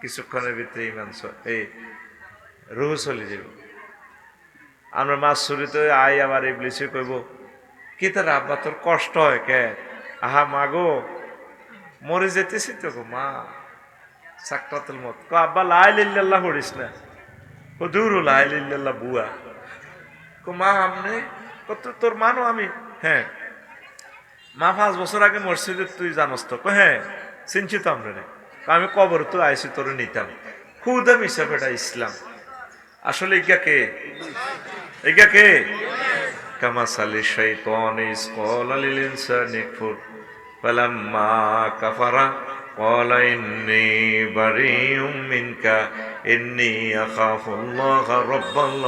কিছুক্ষণের ভিতরে ইমান এই রুহ চলে যাবে। আমরা মাছ চুরিতে আই আবার ইবলিসে কইব কি তার আব্বা তোর কষ্ট হয় কে? আহা মাগো মরে যেতেছি তো গো মা, সাকরাতুল মত। কো আব্বা লা ইলাহা ইল্লাল্লাহ পড়িস না। ও দূর লা ইলাহা ইল্লাল্লাহ বুয়া। কো মা আমনে কত তোর মানো আমি? হ্যাঁ। মা 5 বছর আগে মসজিদে তুই জানস তো? কো হ্যাঁ চিনছি তো আমরা রে। আমি কবর তো আইসি তোরে নিতাম। খুদা মিশাব এটা ইসলাম। আসলে ইগা কে? ইগা কে? কামাসালি শাইতান ইস ক্বালা লিল ইনসানি কুফর ফালাম্মা কাফারা ক্বালা ইন্নী বারিউম মিনকা ইন্নী আখাফুল্লাহ রাব্বাল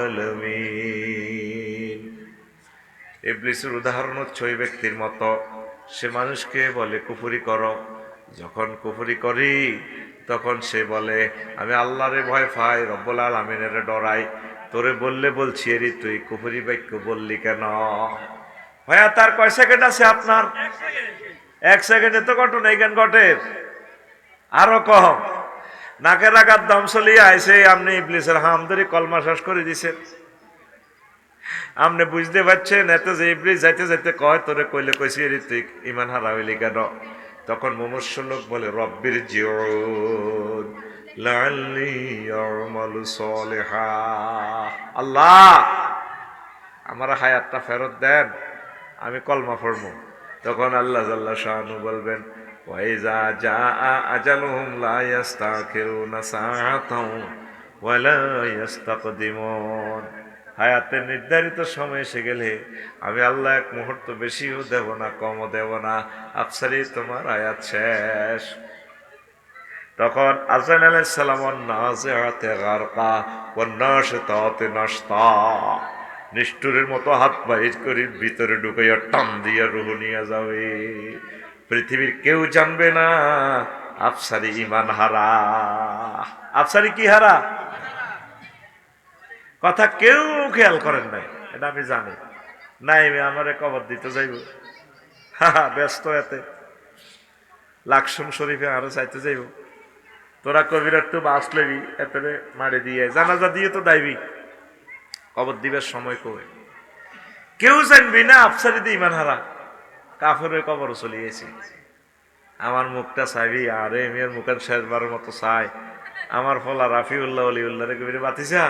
আলামিন। ইবলিসের উদাহরণ হচ্ছে ওই ব্যক্তির মতো, সে মানুষকে বলে কুফরি করো, যখন কুফরি করি তখন সে বলে আমি আল্লাহরে ভয় পাই, রব্বুল আলামিনের ডরাই। তোরে বললে বলছি এরি তুই কুফরি বাক্য বললি কেন? ভাইয়া তার কয় সেকেন্ড আছে আপনার? 1 সেকেন্ডে তো ঘটনা এইখান ঘটে, আরো কম। নাকের আঘাত দম চলিয়ে আইসে, আপনি ইবলিসের হামদরি কলমা শেষ করে দিছেন। আপনি বুঝতে পারছেন এত যে ইবলিস যাইতে যাইতে কয় তোরে কইলে কইছি এরি তুই ইমান হারা হইলি কেন? তখন মুমূর্ষ লোক বলে রব্বির জিউন লাআল্লি আ'মালু সলিহা, আল্লাহ আমার হায়াতটা ফেরত দেন, আমি কলমা পড়বো। তখন আল্লাহ জাল্লা শানু বলবেন ওয়াইজা জাআ আজালুহুম লা ইস্তাখিরুনা সাআতাও ওয়া লা ইস্তাকদিমুন। হায়াতের নির্ধারিত সময় এসে গেলে আমি আল্লাহ 1 মুহূর্ত বেশিও দেব না, কমও দেব না, আফসারি তোমার হায়াত শেষ। তখন আযরাইল আলাইহিস সালাম নাযিআতে গারকা ওয়ান নাশিতাতে নাশতা, নিষ্ঠুরের মতো হাত বাইর করে ভিতরে ঢুকাইয়া টান দিয়া রূহ নিয়ে যাবে। পৃথিবীর কেউ জানবে না আফসারি ঈমান হারা। আফসারি কি হারা? কথা কেউ খেয়াল করেন নাই, এটা আমি জানি। নাই আমারে কবর দিতে যাইব, ব্যস্ত এতে। লাকসুম শরীফে আরো চাইতে যাইব, তোরা কবিরার তো বাস লেবি এতে মারে দিয়ে জানাজা দিয়ে তো দাইবি, কবর দিবার সময় কবে কেউ জানবি না আফসারি দিয়ে ইমান হারা। কাফেরের কবর চলে গেছি। আমার মুখটা চাইবি, আরে মেয়ের মুখের শেষবারের মতো চাই। আমার ফলা রাফিউল্লাহ অলিউল্লাহ রে কবিরে বাতিসা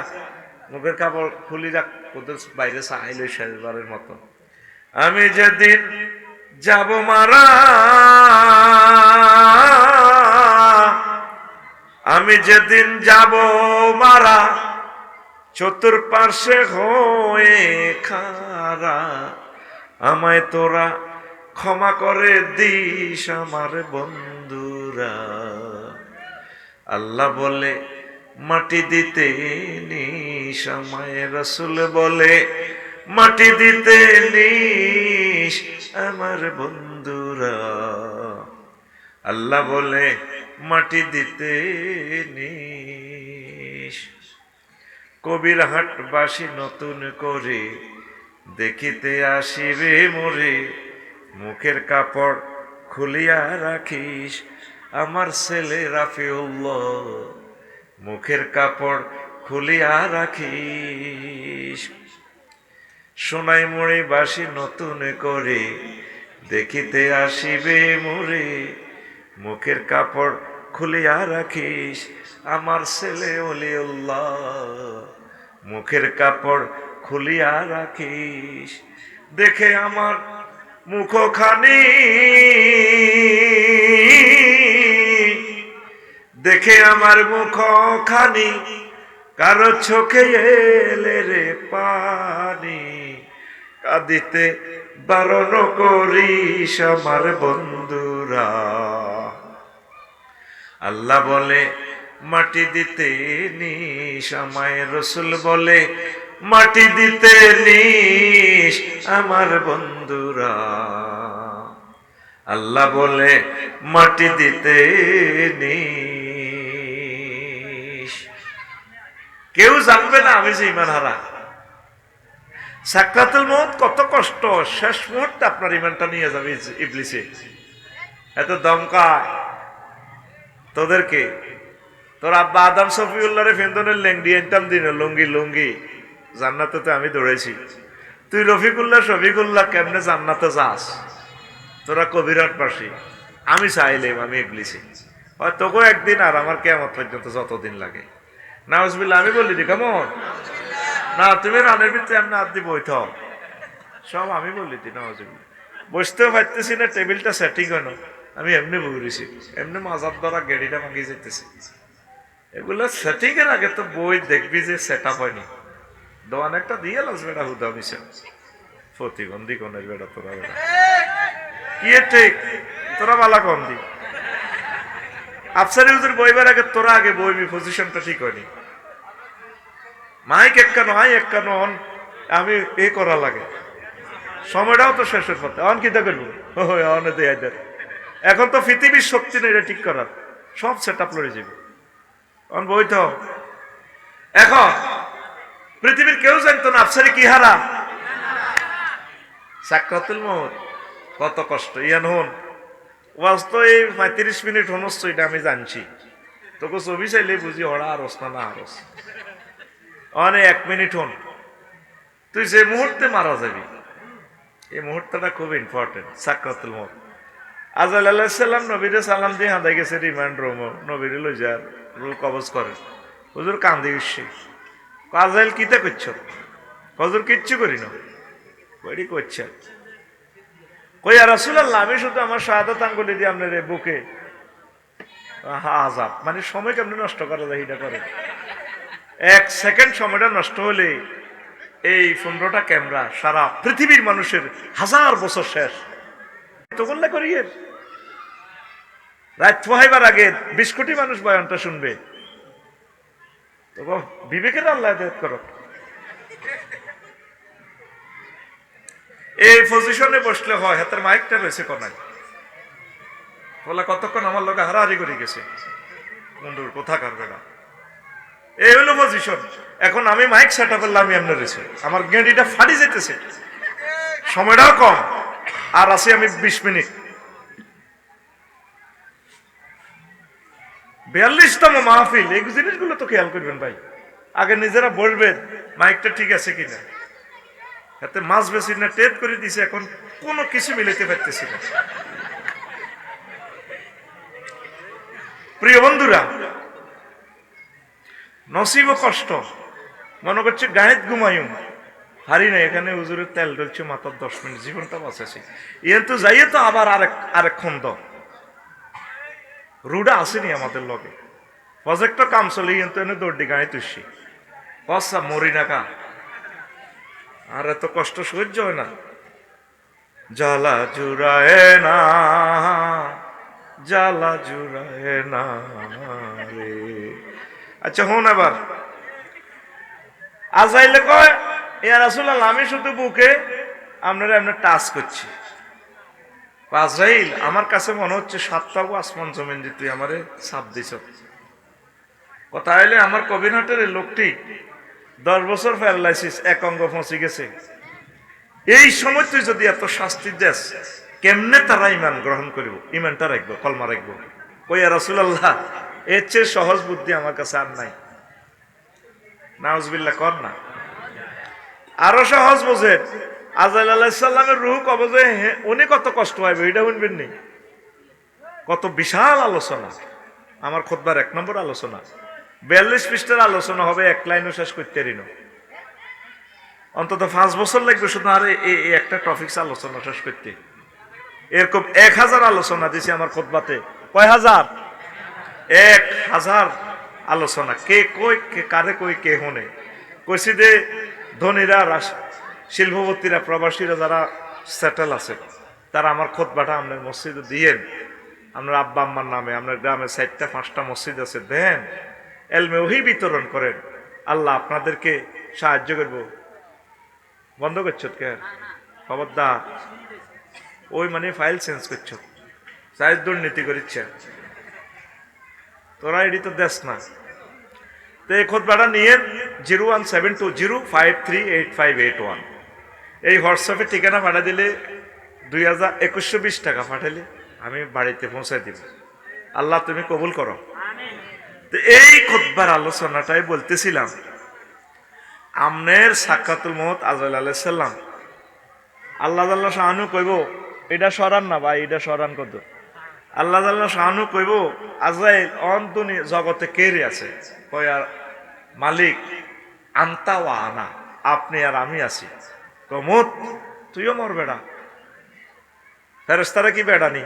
মুখের কাপড় খুলি রাখ, ওদের বাইরে চাইলে শেষবারের মতো। আমি যেদিন যাব মারা, আমি যেদিন যাব মারা, চতুর্পার্শ্বে হয়ে খারা, আমায় তোরা ক্ষমা করে দিস আমার বন্ধুরা। আল্লাহ বলে মাটি দিতে নিস, আমায় রাসূল বলে মাটি দিতে নিস আমার বন্ধুরা। আল্লাহ বলে মাটি দিতে নিস। কবির হাটবাসী নতুন করে দেখিতে আসিবে মোরে, মুখের কাপড় খুলিয়া রাখিস আমার ছেলে রাফিউল্লাহ, মুখের কাপড় খুলিয়া রাখিস। সোনাই মুড়ি বাসি নতুন করে দেখিতে আসিবে মোরে, মুখের কাপড় খুলিয়া রাখিস আমার ছেলে ওলিউল্লাহ, মুখের কাপড় খুলিয়া রাখিস। দেখে আমার মুখখানি, দেখে আমার মুখখানি, কারো চোখে এলে রে পানি, কাঁদিতে বারণ করিস আমার বন্ধুরা। আল্লাহ বলে মাটি দিতে নিস, আমায় রাসূল বলে মাটি দিতে নিস আমার বন্ধুরা। আল্লাহ বলে মাটি দিতে নিস। কেউ জানবে না আমি যে ঈমান হারা। সাকরাতুল মউত কত কষ্ট, শেষ মুহূর্তে আপনার ঈমানটা নিয়ে যাবে ইবলিসে। এত দমকায় তোদেরকে। তোর আব্বা আদম শফিউল্লাহরে ফেন্দনের লেংডি এনতাম দিন লুঙ্গি লুঙ্গি জান্নাতে তো আমি দৌড়াইছি, তুই রফিকুল্লাহ শফিকুল্লাহ কেমনে জান্নাতে যাস? তোরা কবিরাট পাশি, আমি চাইলেম, আমি এগলিছি, হয় তোকেও একদিন আর আমার কিয়ামত পর্যন্ত যতদিন লাগে। নাউজুবিল্লাহ। আমি বলি দি কেমন না, তুমি রানের ভিতরে এমনি আদি বইত সব আমি বলি দি। নাউজুবিল্লাহ। বসতেও পারতেছি না, টেবিলটা সেটিং হয় না, আমি এমনি বইছি, এমনি মাজার দ্বারা গেড়িটা ভাঙিয়ে যেতেছি। এগুলো সেটিং এর আগে তো বই দেখবি যে সেট আপ হয়নি, দোয়ান একটা দিয়ে লাস বেড়া হুদা মিশে প্রতিবন্ধী কোনের বেড়া তোরা বেড়া কি ঠিক, তোরা বালা কম দি আফসারি হুজুর বইবার আগে তোরা আগে বইবি, পজিশনটা ঠিক হয়নি, মাইক একখানো আই একখানো অন, আমি এ করা লাগে, সময়টাও তো শেষের পথে। অন কিতা করবো অনে দেয়, এখন তো পৃথিবীর শক্তি নেই এটা ঠিক করার, সব সেট আপ লড়ে যাবে অন বইত। এখন পৃথিবীর কেউ জানতো না আফসারি কি হারা, সাকরাতুল মউত কত কষ্ট। ইয়ান হন ওয়াজ তো এই 35 মিনিট হনস, এটা আমি জানছি, তোকে ছবি চাইলে বুঝি হরা আরস না না আরস। অনে 1 মিনিট হন, তুই যে মুহূর্তে মারা যাবি, এই মুহূর্তটা খুব ইম্পর্টেন্ট, সাকরাতুল মউত। আজরাইল আলাইহিস সালাম নবীরে সালাম দিয়ে হাঁদাই গেছে রিমান্ড রুম, নবীরে লই যার রুল কবজ করে। হুজুর কান্দি উঠছে, আজরাইল কিতা করছ? হুজুর কিচ্ছু করি না, বড়ি করছে। কই ইয়া রাসূলুল্লাহ, আমি শুধু আমার শাহাদাত আঙ্গুলি দিয়ে আপনার বুকে আযাব, মানে সময় কেমনে নষ্ট করা যায় এটা করে। 1 সেকেন্ড সময়টা নষ্ট হলে এই 15টা ক্যামেরা সারা পৃথিবীর মানুষের 1000 বছর শেষ তো বললে করিয়ে। রাত পোহাইবার আগে 20 কোটি মানুষ বয়ানটা শুনবে, তো বিবেকের আল্লাহ হেদায়েত করো। এই পজিশনে বসলে হয়, হাতের মাইকটা রয়েছে কোনায়, বলে কতক্ষণ আমার লোক হারাহারি করে গেছে, বন্ধুর কোথা কারবে না, এই হলো পজিশন। এখন আমি মাইক সেট আপ করলাম, আমি এমনি রয়েছে, আমার গেঁডিটা ফাটি যেতেছে, সময়টাও কম, আর আছি আমি 20 মিনিট। 42তম মাহফিল, এই জিনিসগুলো তো খেয়াল করবেন ভাই, আগে নিজেরা বসবেন মাইকটা ঠিক আছে কিনা। এতে মাছ বেশি না টেপ করে দিছে, এখন কোনো কিছু মিলাইতে পারতেছি না। প্রিয় বন্ধুরা, নসিব কষ্ট, মনে করছে গায়েত ঘুমায়ুম হারি না, এখানে হুজুরের তেল ঢলছে মাত্র 10 মিনিট, জীবনটা বাঁচাছি। ইয়ে তো যাইয়ে তো আবার আরেক খন্দ রুডা আসেনি আমাদের লগে, প্রজেক্টটা কাম চলে কিন্তু এনে দৌড়ি গায়ে তুসি পসা মরি না কা, আর এত কষ্ট সহ্য হয় না। জ্বালা জুড়ায় না, জ্বালা জুড়ায় না রে। আচ্ছা হন, এবার আজাইলে কয় ইয়া রাসূলুল্লাহ, আমি শুধু বুকে আপনারা এমনি টাচ করছি। আজরাইল, আমার কাছে মনে হচ্ছে 7টা আসমান জমিন যে তুই আমারে ছাপ দিছ। কথা হইলে আমার কবিনহাটের লোকটি 10 বছর প্যারালাইসিস, এক অঙ্গ ফসে গেছে, এই সময় তুই যদি এত শাস্তি দেস, কেমনে তারা ইমান গ্রহণ করিব, ইমানটা রাখবো, কলমা রাখবো। কই ইয়া রাসূলুল্লাহ, এর চেয়ে সহজ বুদ্ধি আমার কাছে আর নাই। নাউজুবিল্লাহ কর না, আরো সহজ বোঝেন। আজরাইল আলাইহিস সালামের রূহ কবজে উনি কত কষ্ট পাইবে এটা শুনবেন নি, কত বিশাল আলোচনা। আমার খুতবার 1 নম্বর আলোচনা, 42 পৃষ্ঠার আলোচনা হবে, 1 লাইনও শেষ করতে পারি না, অন্তত 5 বছর লাগবে শুধু আর এই একটা টপিকস আলোচনা শেষ করতে। এরকম 1000 আলোচনা দিছি আমার খুতবাতে। কয় হাজার? 1000 আলোচনা। কে কই, কে কারে কই, কে হনে কইছি যে ধনীরা, শিল্পপতিরা, প্রবাসীরা যারা সেটেল আছে, তারা আমার খুতবাটা আপনার মসজিদে দিয়েন, আপনার আব্বা আম্মার নামে, আপনার গ্রামে 4টা 5টা মসজিদ আছে, দেন এলমে ওহী বিতরণ করেন, আল্লাহ আপনাদেরকে সাহায্য করব। বন্ধ করছ কে? খবরদার, ওই মানে ফাইল চেঞ্জ করছ, সাইজ দুর্নীতি করিচ্ছে, তোরা এটি তো দেশ না। তো এই খুতবাটা নিয়ে 01720538581 এই হোয়াটসঅ্যাপে ঠিকানা পাঠা দিলে 2120 টাকা পাঠালে আমি বাড়িতে পৌঁছাই দিব। আল্লাহ তুমি কবুল করো। তো এই খুতবার আলোচনাটাই বলতেছিলাম, আমনের সাক্ষাতুল মউত আজরাইল আলাইহিস সালাম আল্লাহ তাআলা শাহানু কইব এটা সরান না ভাই, এটা সরান কত। আল্লাহ তাআলা শাহানু কইব আজরাইল অন্তনি জগতে কে রে আছে, কয় আর মালিক আনতা ওয়া আনা, আপনি আর আমি আছি। কমত তুইও মর বেড়া। ফেরেশতারা কি বেড়া নি,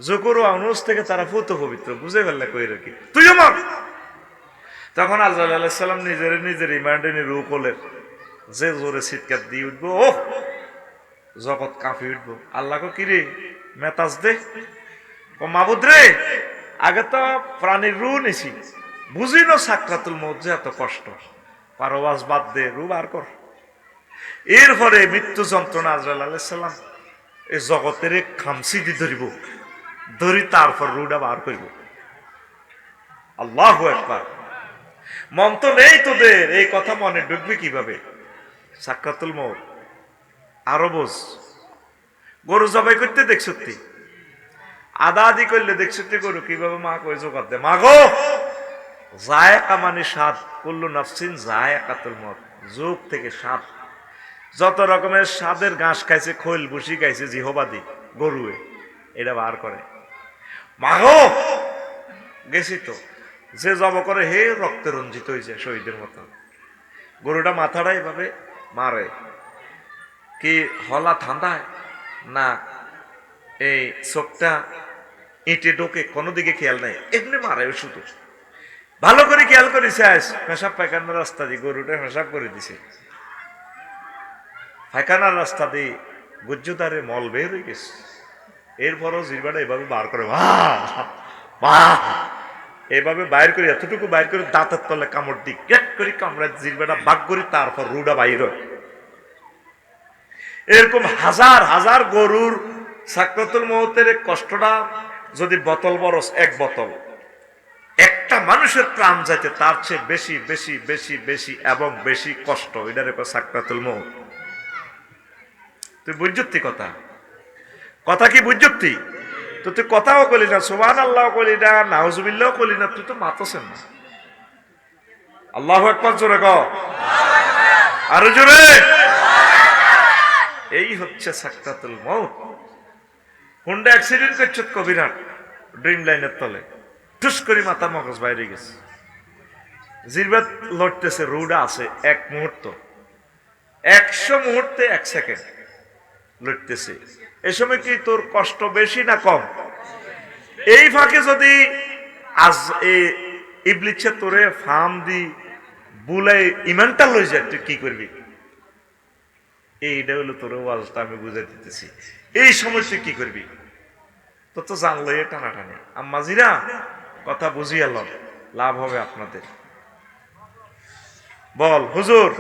জুকুর ও আনুস থেকে তারা ফুত পবিত্র, বুঝে ফেললে কই রে কি তুইও মর। তখন আজরাইল আলাইহিস সালাম নিজের ইমানদারি রূহ করলেন, যে জোরে চিৎকার দিয়ে উঠবো, ও জগৎ কাঁপি উঠবো। আল্লাহকে কি রে মেতাজ দে, ও মাবুদ রে, আগে তো প্রাণীর রূহ নিছি, বুঝি না সাকরাতুল মউত যে এত কষ্ট, পারওয়াজ বাদ দে, রূহ বার কর। এরপরে মৃত্যু যন্ত্রণা আজরাইল আলাইহিস সালাম এই জগতের খামসি দিয়ে ধরি তারপর রূহটা বার করব। আল্লাহু আকবার। মন তো নেই তোদের, এই কথা মনে ঢুকবে কিভাবে? সাকরাতুল মউত আরো বোঝ। গরু জবাই করতে দেখছতি, আদা আদি করলে দেখছতি গরু কিভাবে মা কই জোগাড় দে, মা গো জায়কা মানে স্বাদ, কুল্লু নাফসিন জায়কাতুল মউত, যুগ থেকে স্বাদ, যত রকমের স্বাদের ঘাস খাইছে, খৈল ভুসি খাইছে জিহবাদি গরুয়ে, এটা বার করে। মা গো গেছি তো, যে জব করে হে রক্তে রঞ্জিত হয়ে যায় শহীদের মতো। গরুটা মাথাটা এভাবে মারে, কি হলা ঠান্ডায় না এই চোখটা ইটে ঢোকে, কোনো দিকে খেয়াল নাই, এমনি মারে শুধু। ভালো করে খেয়াল করেছে, আস পেশাব পায়খানার রাস্তা দিয়ে গরুটা পেশাব করে দিছে, পায়খানার রাস্তা দিয়ে গুজ্জুদারে মল বের হয়ে গেছে। এরপরও জিরবাটা এভাবে বার করে, এভাবে বাইর করে, এতটুকু বাইর করে দাঁতের তলে কামড় দিই, কেট করি কামড়া জিরবাটা বাগ করি, তারপর রুডা বাইর হয়। এরকম হাজার হাজার গরুর সাকরাতুল মউতের কষ্টটা যদি বোতল বরস, এক বোতল, একটা মানুষের প্রাণ যাইতে তার চেয়ে বেশি বেশি বেশি বেশি এবং বেশি কষ্ট, এটার সাকরাতুল মউত। তুই বুঝতি কথা, কথা কি বুঝতি? তো তুই কথাও কলি না, সুবহানাল্লাহ কলি না, নাউজুবিল্লাহ কলি না, তুই তো মাতছেন না। আল্লাহু আকবার জোরে কও, আরো জোরে। এই হচ্ছে সাকরাতুল মউত। হুন্ডা অ্যাক্সিডেন্ট করছে কবিরাট ড্রিম লাইনের তলে, টুস করে মাথা মগজ বাইরে গেছে, জিরবাত লড়তেছে, রুডা আছে এক মুহূর্ত, 100 মুহূর্তে 1 সেকেন্ড লড়তেছে। এই সময় কি তোর কষ্ট বেশি না কম? এই ফাঁকে যদি আজ ইবলিছে তোরে ফার্ম দি বুলাই ইমানটা লই যায়, তুই কি করবি? এইটা হলো তোর ওয়াজটা আমি বুঝাই দিতেছি। এই সময় তুই কি করবি? তো তো জানলো এ টানাটানি। আম্মাজিরা কথা বুঝিয়ে লাভ হবে আপনাদের। বল হুজুর,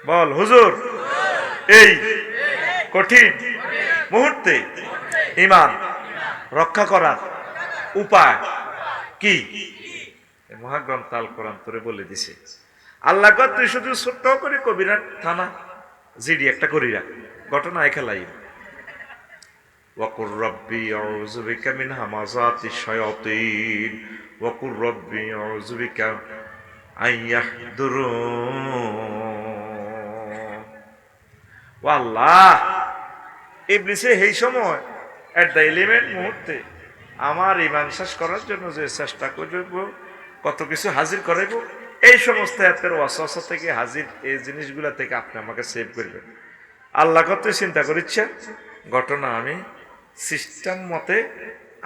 বল হুজুর, এই কঠিন মুহূর্তে ঈমান রক্ষা করার উপায় কি? মহাগ্রন্থ আল কোরআন তোরে বলে দিছে। আল্লাহ কর তুই শুধু ছোট্ট করে কবিরাট থানা জিডি একটা করি রাখ, ঘটনা খেলাই। ওয়াকুর রব্বি আউযু বিকা মিন হামাযাতিশ শায়াতিন ওয়াকুর রব্বি আউযু বিকা আইয়াহদুরুন। ও আল্লাহ, ইবলিসে এই সময় এট দ্য এলিমেন্ট মুহূর্তে আমার ঈমান শেষ করার জন্য যে চেষ্টা করব, কত কিছু হাজির করাইব, এই সমস্ত এতের ওয়াসওয়াসা থেকে, হাজির এই জিনিসগুলা থেকে আপনি আমাকে সেভ করবেন। আল্লাহ কত চিন্তা করিচ্ছে ঘটনা, আমি সিস্টেম মতে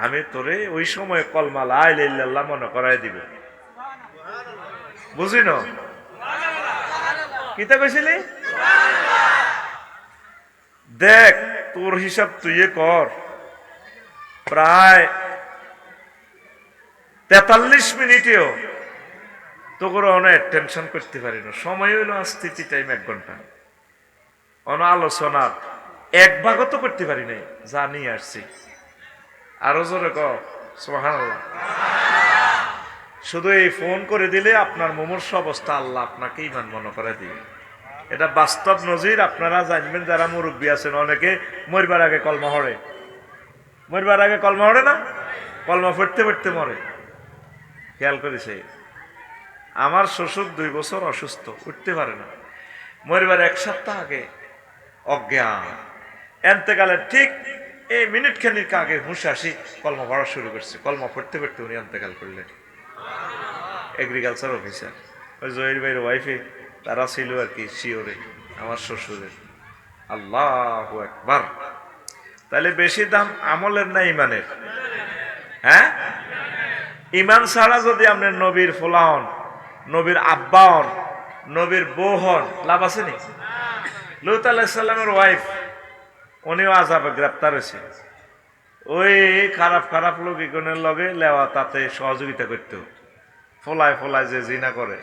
আমি তোরে ওই সময় কলমা লা ইলাহা ইল্লাল্লাহ মনে করাই দিব। বুঝি না কিতা কইছিলি? দেখ তোর হিসাব তুই কর, প্রায় 43 মিনিটেও তোর অনেক টেনশন করতে পারি না। সময় হইলো স্থিতি টাইম 1 ঘন্টা, অন আলোচনার 1 ভাগও তো করতে পারি নাই, জানি আসছি। আরো জোরে ক সুবহানাল্লাহ। শুধু এই ফোন করে দিলে আপনার মুমূর্ষ অবস্থা আল্লাহ আপনাকে ঈমান মনে করে দিবে। এটা বাস্তব নজির, আপনারা জানবেন যারা মুরব্বী আছেন। অনেকে মরবার আগে কলমা হড়ে, মরবার আগে কলমা হড়ে না, কলমা পড়তে পড়তে মরে। খেয়াল করেছে আমার শ্বশুর 2 বছর অসুস্থ, উঠতে পারে না, মরিবার 1 সপ্তাহ আগে অজ্ঞান, এন্তেকালের ঠিক এই মিনিট খানিক আগে হুঁশ আসি কলমা পড়া শুরু করছে। কলমা পড়তে পড়তে উনি এন্তেকাল করলেন। এগ্রিকালচার অফিসার, ওই জহির ভাইয়ের ওয়াইফে তারা ছিল আর কি শিওরে, আমার শ্বশুরের। আল্লাহু আকবার। তাহলে বেশি দাম আমলের না ইমানের? হ্যাঁ, ইমান ছাড়া যদি আপনি নবীর ফোলা হন, নবীর আব্বা হন, নবীর বউ হন, লাভ আছে নি? লূত আলাইহিস সালামের ওয়াইফ, উনিও আযাবে গ্রেপ্তার হয়েছে। ওই খারাপ খারাপ লোক ইগনের লগে লেওয়া তাতে সহযোগিতা করতে, ফোলায় ফোলায় যে জিনা করে,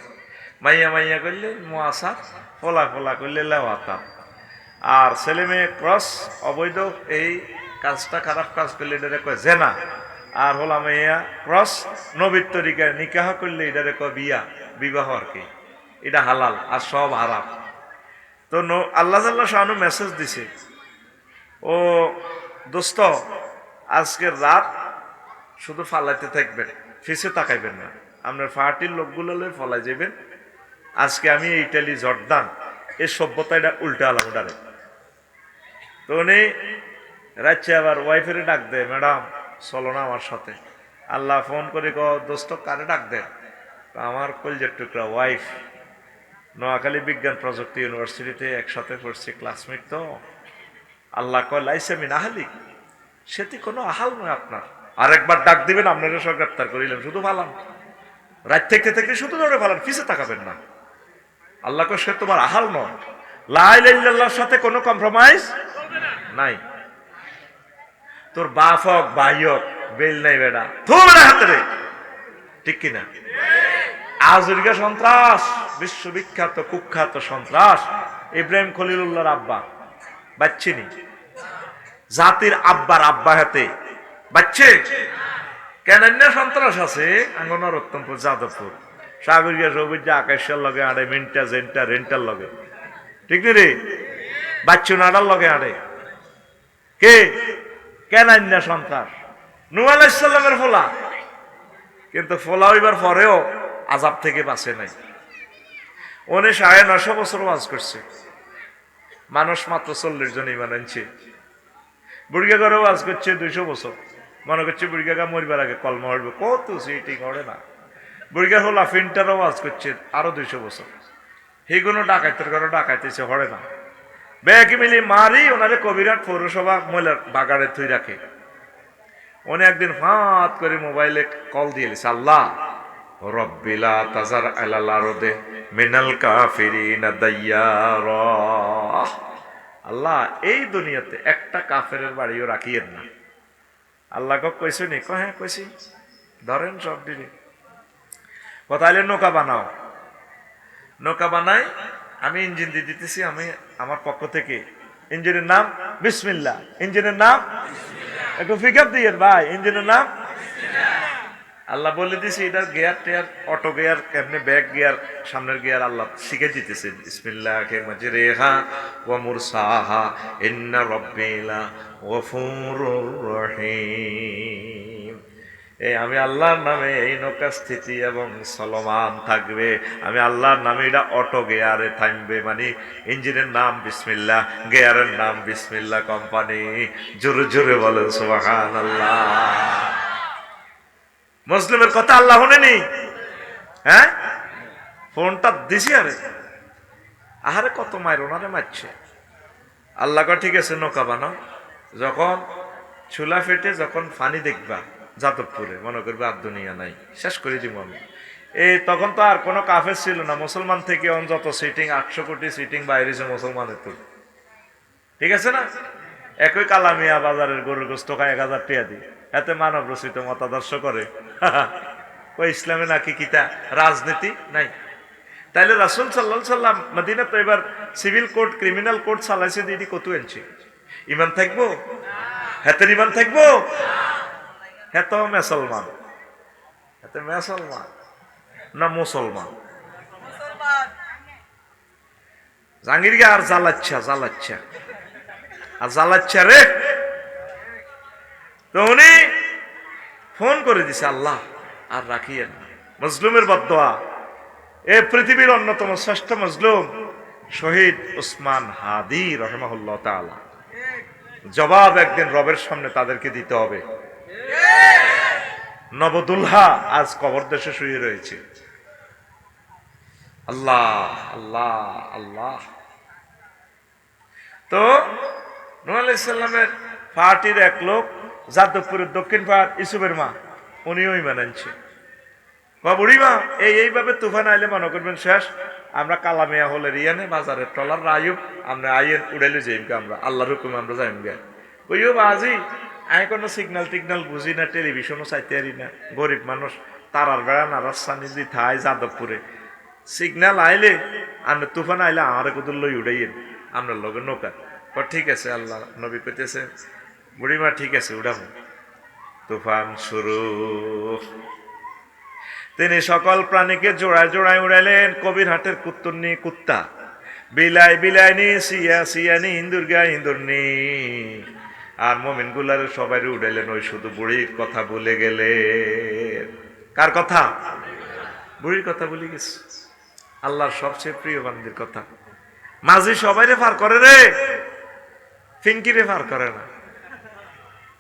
মাইয়া মাইয়া করলে মুআসার, ফোলায় ফোলা করলে লেওয়া তাপ। আর ছেলে মেয়ে ক্রস অবৈধ এই কাজটা খারাপ কাজ করলে এটারে কয় জেনা। আর হলা মেয়া ক্রস নবীর তরিকায় নিকাহ করলে এটারে কয় বিয়া, বিবাহ আর কি। এটা হালাল আর সব হারাম। তো আল্লাহ শানু মেসেজ দিছে, ও দোস্ত আজকের রাত শুধু ফালাইতে থাকবেন, ফিসে তাকাইবেন না, আপনার পার্টির লোকগুলো ফলাই যাবেন। আজকে আমি ইটালি জর্দান এই সভ্যতাটা উল্টে আলাম ডারে। তো উনি রাত্রে আবার ওয়াইফের ডাক দেয়, ম্যাডাম চলো না আমার সাথে। আল্লাহ ফোন করে দোস্ত কারে ডাক দেন? আমার কলজের টুকরা ওয়াইফ, নোয়াখালী বিজ্ঞান প্রযুক্তি ইউনিভার্সিটিতে একসাথে পড়ছি, ক্লাসমেট। তো আল্লাহ কয় লাইসে মিন আহলিক, সেটি কোনো আহাল নয় আপনার। আরেকবার ডাক দিবেন, আপনারা সব গ্রেপ্তার করিলেন, শুধু ফালান, রাত থেকে থেকে শুধু ধরে ফালান, পিছে তাকাবেন না। আল্লাহ কয় সে তোমার আহাল নয়। লা ইলাহা ইল্লাল্লাহর সাথে কোনো কম্প্রোমাইজ নাই। তোর বাপ হোক ভাই হোক, বেল নাই বেড়া থোড়া হাতে রে, ঠিক কিনা? আজরিকা সন্ত্রাস, বিশ্ববিখ্যাত কুখ্যাত সন্ত্রাস ইব্রাহিম খলিলুল্লাহর আব্বা বাচ্চিনি, জাতির আব্বার আব্বা হাতে বাচ্চে কেন সন্ত্রাস আছে আঙ্গনার রত্তমপুর যাদবপুর সাগরিয়া সবুজ আকাশের লগে আড়ে মিনটা জেনটা রেন্টার লগে, ঠিক রে? বাচ্চু নাড়ার লগে আড়ে কে কেন সন্ত্রাস? নূহ আলাইহিস সালামের ফোলা, কিন্তু ফোলা হইবার পরেও আযাব থেকে বাঁচে নাই। উনি 950 বছর ওয়াজ করছে, মানুষ মাত্র 40 জন ইমান আনছে। বুড়িগা করে ওয়াজ করছে 200 বছর, মনে করছে বুড়িগা মরিবার আগে কলমা হইবে, কত সিটি করে না। বুড়িগা হলা ফিন্টারও ওয়াজ করছে আরো 200 বছর, সেগুলো ডাকাইতের ঘরে ডাকাইতেছে হরে না। ব্যাগ মিলি মারি ওনারে কবিরাট পৌরসভা মহিলার বাগারে থুই রাখে। উনি একদিন ফাঁত করে মোবাইলে কল দিয়ে লিছে, আল্লাহ রব্বিলা তাজার আলাল আরদে মিনাল কাফিরিনা দাইয়ারা, আল্লাহ এই দুনিয়াতে একটা কাফেরের বাড়িও রাখিয়েন না। আল্লাহ কইছো নি? হ্যাঁ কইছি, ধরেন সব দিলে কোথায় নৌকা বানাও। নৌকা বানাই, আমি ইঞ্জিন দিয়ে দিতেছি, আমি আমার পক্ষ থেকে। ইঞ্জিনের নাম বিসমিল্লাহ, ইঞ্জিনের নাম একটু পিকআপ দিয়ে ভাই, ইঞ্জিনের নাম আল্লাহ বলে দিছি। এটার গিয়ার টেয়ার অটো গিয়ার এমনি ব্যাক গিয়ার সামনের গিয়ার আল্লাহ শিখে দিতেছে। বিসমিল্লাহি মাজরিহা ওয়া মুরসাহা ইন্না রাব্বিলা গফুরুর রহিম। এই আমি আল্লাহর নামে এই নৌকা স্থিতি এবং চলমান থাকবে, আমি আল্লাহর নামে এটা অটো গিয়ারে থামবে, মানে ইঞ্জিনের নাম বিসমিল্লাহ, গিয়ারের নাম বিসমিল্লাহ কোম্পানি। জোরে জোরে বলেন সুবহানাল্লাহ। মুসলিমের কথা আল্লাহ শুনেনি? হ্যাঁ, ফোনটা দিছি আরে আহারে কত মায়ের ওনারে মারছে। আল্লাহ কয় ঠিক আছে নৌকা বানাও, যখন চুলা ফেটে যখন পানি দেখবা যাদবপুরে, মনে করবে আর দুনিয়া নাই, শেষ করে দিব আমি। এই তখন তো আর কোনো কাফের ছিল না, মুসলমান থেকে যত সিটিং 800 কোটি সিটিং বাইরেছে মুসলমানের তো, ঠিক আছে না? একই কালামিয়া বাজারের গরুর গোস্ত খায় 1000 টাকা দিয়ে, এতে মানব রচিত মতাদর্শ করে। ওই ইসলামে নাকি কিতা রাজনীতি নাই। তাইলে রাসূল সাল্লাল্লাহু আলাইহি সাল্লাম মদিনা তো এবার সিভিল কোর্ট ক্রিমিনাল কোর্ট চালাইছে, দিদি কত আনছে? ইমান থাকবো? হেতের ইমান থাকবো? হেত মুসলমান, হেতে মুসলমান না মুসলমান? জাঙ্গিরকে আর জ্বালাচ্ছা জ্বালাচ্ছা আর জ্বালাচ্ছা রে। তো উনি ফোন করে দিছে, আল্লাহ আর রাখিয়েন। মজলুমের বদদোয়া, এ পৃথিবীর অন্যতম শ্রেষ্ঠ মজলুম শহীদ উসমান হাদি রহমাহুল্লাহ তাআলা, জবাব একদিন রবের সামনে তাদেরকে দিতে হবে। নবদুল্হা আজ কবর দেশে শুয়ে রয়েছে। আল্লাহ আল্লাহ আল্লাহ। তো নূহ আলাইহিস সালামের পার্টির এক লোক যাদবপুরের দক্ষিণ পাড় ইসুফের মা, উনিও ইমান আনছে। বা বুড়িমা এইভাবে তুফান আইলে মনে করবেন শেষ, আমরা কালামিয়া হলে রিয়ানে বাজারের টলার রায়ুব আমরা আইয়েন উড়াইলে যাইমকে, আমরা আল্লাহর হুকুমে আমরা যাইম গে। ওইও বাজি আমি কোনো সিগন্যাল টিগনাল বুঝি না, টেলিভিশনও চাইতে পারি না, গরিব মানুষ, তারার বেড়া নারাসানি দি থাই যাদবপুরে সিগন্যাল আইলে আমরা তুফান আইলে আমার কদুর লই উড়াইয়েন আমরা লগে নৌকা। ঠিক আছে, আল্লাহ নবী পেতেছে বুড়িমা ঠিক আছে উড়াবো। তুফান শুরু। তিনি সকল প্রাণীকে জোড়ায় জোড়ায় উড়াইলেন। কবিরহাটের কুত্তুরনি কুত্তা, বিলাই বিলাইনি, সিয়া সিয়ানি, ইন্দুরগা ইন্দুরনি, আর মোমিন গুলার সবাই উড়াইলেন। ওই শুধু বুড়ির কথা ভুলে গেলেন। কার কথা? বুড়ির কথা ভুলে গেছে। আল্লাহর সবচেয়ে প্রিয় বান্দির কথা। মাঝি সবাইরে পার করে রে, ফিঙ্কিরে পার করে না।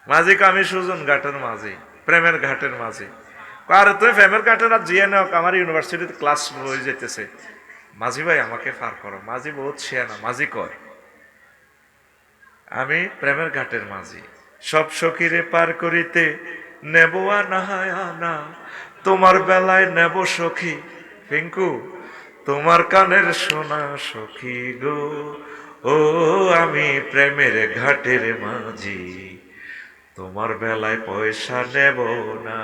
মাঝিকে আমি সুজন ঘাটের মাঝি, প্রেমের ঘাটের মাঝি। আর তুমি প্রেমের ঘাটের আর জিয়ে নাও, আমার ইউনিভার্সিটিতে ক্লাস হয়ে যেতেছে, মাঝি ভাই আমাকে পার করো। মাঝি বহুত শেয়ানা, মাঝি কয় আমি প্রেমের ঘাটের মাঝি, সব সখীরে পার করিতে নেব না, তোমার বেলায় নেব সখী পিঙ্কু, তোমার কানের সোনা সখী গো, ও আমি প্রেমের ঘাটের মাঝি, তোমার বেলায় পয়সা নেব না।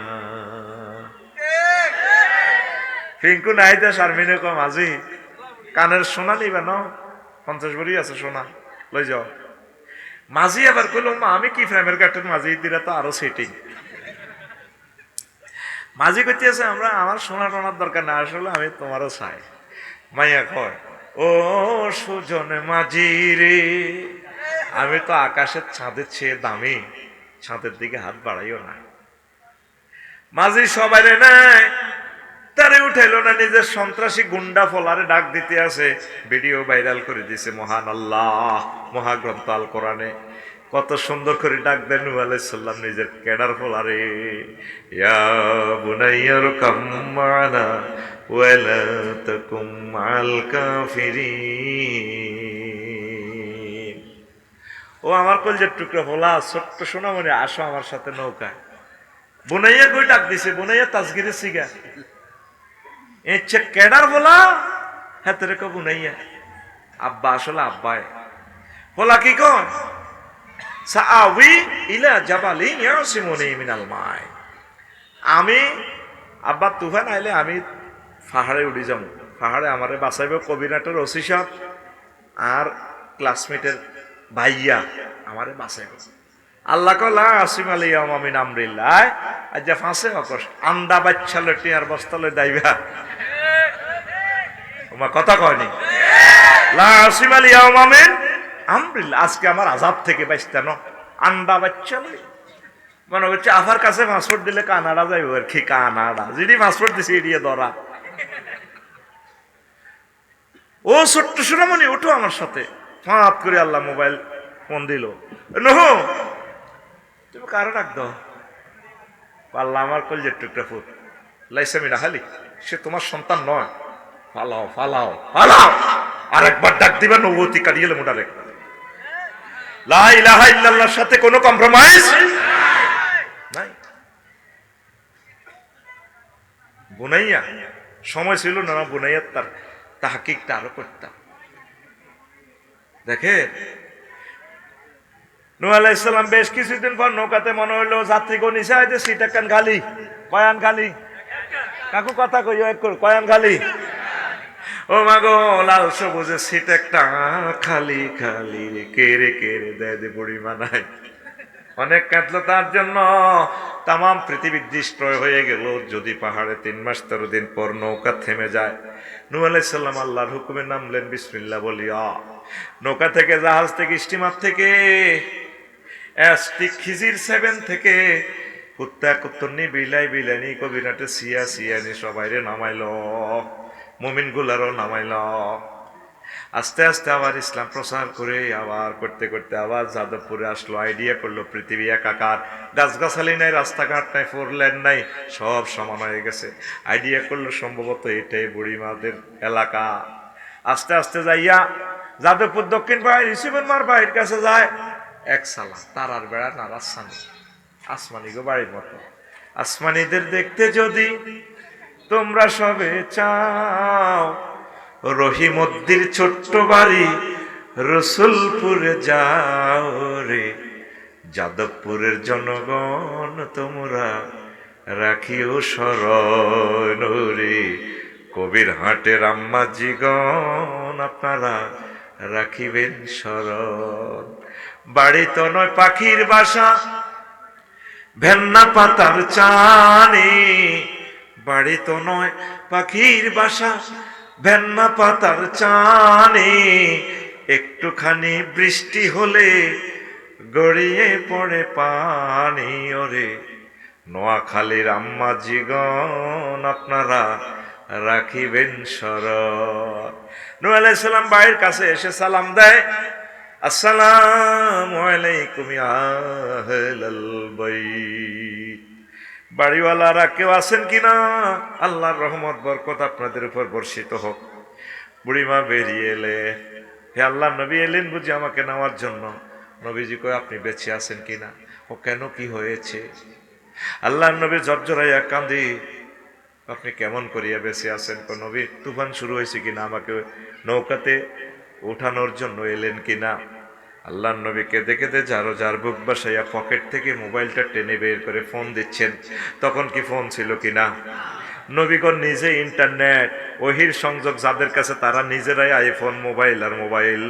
পিঙ্কু নাই তো শারমিনে কম মাঝি কানের সোনা নিবা ন, 50 ভরি আছে সোনা লই যাও। মাঝি আবার কইল মা আমি কি প্রেমের ঘাটের মাঝি, দিরা তো আরো সেটিং। মাঝি করতে আছে আমরা আমার সোনা টোনার দরকার না, আসলে আমি তোমারও চাই। মাইয়া কয় ও সুজন মাঝি রে, আমি তো আকাশের চাঁদের চেয়ে দামি, ছাদের দিকে হাত বাড়াইও না। মাঝি সবাই রে নাই, তারে উঠাইলো না, নিজের সন্ত্রাসী গুন্ডা ফলারে ডাক দিতে আছে। ভিডিও ভাইরাল করে দিছে মহান আল্লাহ মহাগ্রন্থ আল কোরআনে। কত সুন্দর করে ডাক দেন নূহ আলাইহিস সালাম নিজের কেডার ফলারে, ইয়া বুনাইয়ার কাম্মানা ওয়ালা তাকুম মাল কাফিরিন। ও আমার কলজের টুকরা ফলা, ছোট্ট সোনামণি আসো আমার সাথে নৌকায়। বুনাইয়া কই ডাক দিছে, বুনাইয়া তাসগিরে সিগা এচ্ছে কেডার বলা, হ্যাঁ তোরে কবু নাইয়া আব্বা, আসলে আব্বাই বলা কি কন সাআউই ইলা জাবালি ইয়াসিমুনি মিনাল মাই, আমি আব্বা তুফান আইলে আমি পাহাড়ে উঠে যাব, পাহাড়ে আমারে বাঁচাইবে কবিরাটের ওসি সাহেব আর ক্লাসমেটের ভাইয়া আমারে বাঁচাইবে। আল্লাহ কলা আসিম আলিয়াম আমিন আমরিল্লাহ, আজ যা ফাঁসে অকস আন্দা বাচ্চা লটি আর বস্তালে দাইবা তোমার কথা কয়নি। লা আসিম আলিয়াম আমিন আমরিল্লাহ, আজকে আমার আযাব থেকে বাঁচতে ন আন্ডা বাচ্চা লই। মনে হচ্ছে আফার কাছে পাসপোর্ট দিলে কানাডা যাইব আর কি, কানাডা যিনি পাসপোর্ট দিছে এড়িয়ে ধরা। ও ছোট্ট সোনামণি উঠো আমার সাথে, ফাঁত করে আল্লাহ মোবাইল ফোন দিল, নহ তুমি কারো ডাক দাও। আল্লাহ আমার কলজের টুকরা ফুট লাইসামি রাখালি, সে তোমার সন্তান নয়, ফালাও ফালাও ফালাও। আর একবার ডাক দিবেন নবতী কাটিয়ে গেলে মোটারে। লা ইলাহা ইল্লাল্লাহর সাথে কোনো কম্প্রোমাইজ নাই। বুনাইয়া সময় ছিল না, বুনাইয়া তার তাহকিকটা আরো করতাম। দেখে নূহ আলাইহিস সালাম বেশ কিছুদিন পর নৌকাতে মনে হইলো যাত্রীগণ নিচে আইতে সিট একখান খালি, কয়ান খালি, কাকু কথা কই কয়ান খালি, ও মাগো লাল সবুজের সিট একটা খালি খালি, কেড়ে কেড়ে দেয় দে বুড়ি মানায়। অনেক কাঁদলো তার জন্য, তাম পৃথিবী ডিস্ট্রয় হয়ে গেল যদি পাহাড়ে 3 মাস 13 দিন পর নৌকা থেমে যায়। নূহ আলাইহিস সালাম আল্লাহর হুকুমে নামলেন বিসমিল্লাহ বলিয়া। নৌকা থেকে, জাহাজ থেকে, স্টিমার থেকে, খিজির 7 থেকে কুত্তা কুত্তনি বিলাই বিলাইনি কবিরাটে সিয়া সিয়ানি সবাইরে নামাইলো। মুমিনগুলারও নামাইল। আস্তে আস্তে আবার ইসলাম প্রচার করে আবার করতে করতে আবার যাদবপুরে আসলো। আইডিয়া করলো পৃথিবী একাকার, গাছগাছালি নাই, রাস্তাঘাট নাই, ফোর লেন নাই, সব সমান হয়ে গেছে। আইডিয়া করলো সম্ভবত এটাই বুড়িমাদের এলাকা। আস্তে আস্তে যাইয়া যাদবপুর দক্ষিণ পাড়ায় রিসিভের মার বাড়ির কাছে যায়। এক সালা তারার বেড়া না রাজশাহী আসমানি গো বাড়ির মতো। আসমানিদের দেখতে যদি তোমরা সবে চাও, রহিমদ্দির ছোট্ট বাড়ি রসুলপুরে যাও রে। যাদবপুরের জনগণ তোমরা রাখিও স্মরণ রে। কবির হাটের আম্মাজিগণ আপনারা রাখিবেন স্মরণ। বাড়ি তো নয় পাখির বাসা, ভেন্না পাতার চানে। বাড়ি তো নয় পাখির বাসা, ভেন্না পাতার চানে। একটুখানি বৃষ্টি হলে গড়িয়ে পড়ে পানি ওরে। নোয়াখালীর আম্মাজিগণ আপনারা রাখিবেন স্মরণ। নূহ আলাইহিস সালাম বাড়ির কাছে এসে সালাম দেয়, আসসালামু আলাইকুম ইয়া আহলাল বাইত। বাড়িওয়ালারা কেউ আছেন কিনা? আল্লাহর রহমত বরকত আপনাদের উপর বর্ষিত হোক। বুড়িমা বেরিয়ে এলে, হে আল্লাহ নবী এলেন বুঝি আমাকে নেওয়ার জন্য? নবীজি কয় আপনি বেঁচে আছেন কিনা? ও কেন, কি হয়েছে? আল্লাহ নবী জর্জরাইয়া কান্দি, আপনি কেমন করিয়া বেঁচে আছেন? নবী তুফান শুরু হয়েছে কিনা, আমাকে নৌকাতে উঠানোর জন্য এলেন কিনা? আল্লাহ নবীকে দেখে যার বুক বাসাইয়া পকেট থেকে মোবাইলটা টেনে বের করে ফোন দিচ্ছেন। তখন কি ফোন ছিল কিনা? নবীগণ নিজে ইন্টারনেট ওহির সংযোগ যাদের কাছে, তারা নিজেরাই আইফোন মোবাইল আর মোবাইল।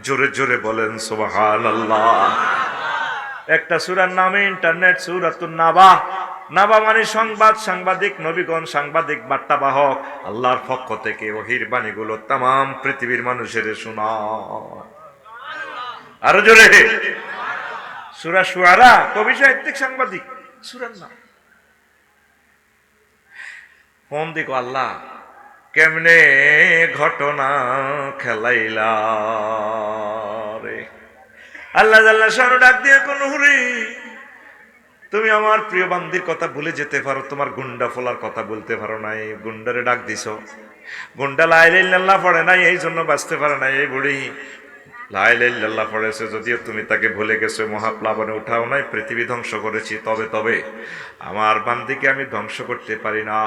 জোরে জোরে বলেন সুবহানাল্লাহ। একটা সূরার নামে ইন্টারনেট, সূরাতুন নাবা। নাবা মানে সংবাদ, সাংবাদিক। নবীগণ সাংবাদিক, বার্তাবাহক। আল্লাহর পক্ষ থেকে ওহির বাণীগুলো তাম পৃথিবীর মানুষের শোনায়। আরো জোরে। সূরা শুআরা, কবি সাহিত্যিক সাংবাদিক সূরার নাম। ফোন দিক, আল্লাহ কেমনে ঘটনা খেলাইলা রে। আল্লাহ জাল্লা শানু ডাক দিয়ে কোন হুরি, তুমি আমার প্রিয় বান্দির কথা ভুলে যেতে পারো, তোমার গুন্ডা ফোলার কথা বলতে পারো নাই। গুন্ডারে ডাক দিছো, গুন্ডা লা ইলাহা ইল্লাল্লাহ পড়ে নাই, এই জন্য বাঁচতে পারে নাই। এই বুড়ি লা ইলাহা ইল্লাল্লাহ পড়েছে, যদিও তুমি তাকে ভুলে গেছো, মহাপ্লাবনে উঠাও নাই, পৃথিবী ধ্বংস করেছি। তবে আমার বান্দিকে আমি ধ্বংস করতে পারি না।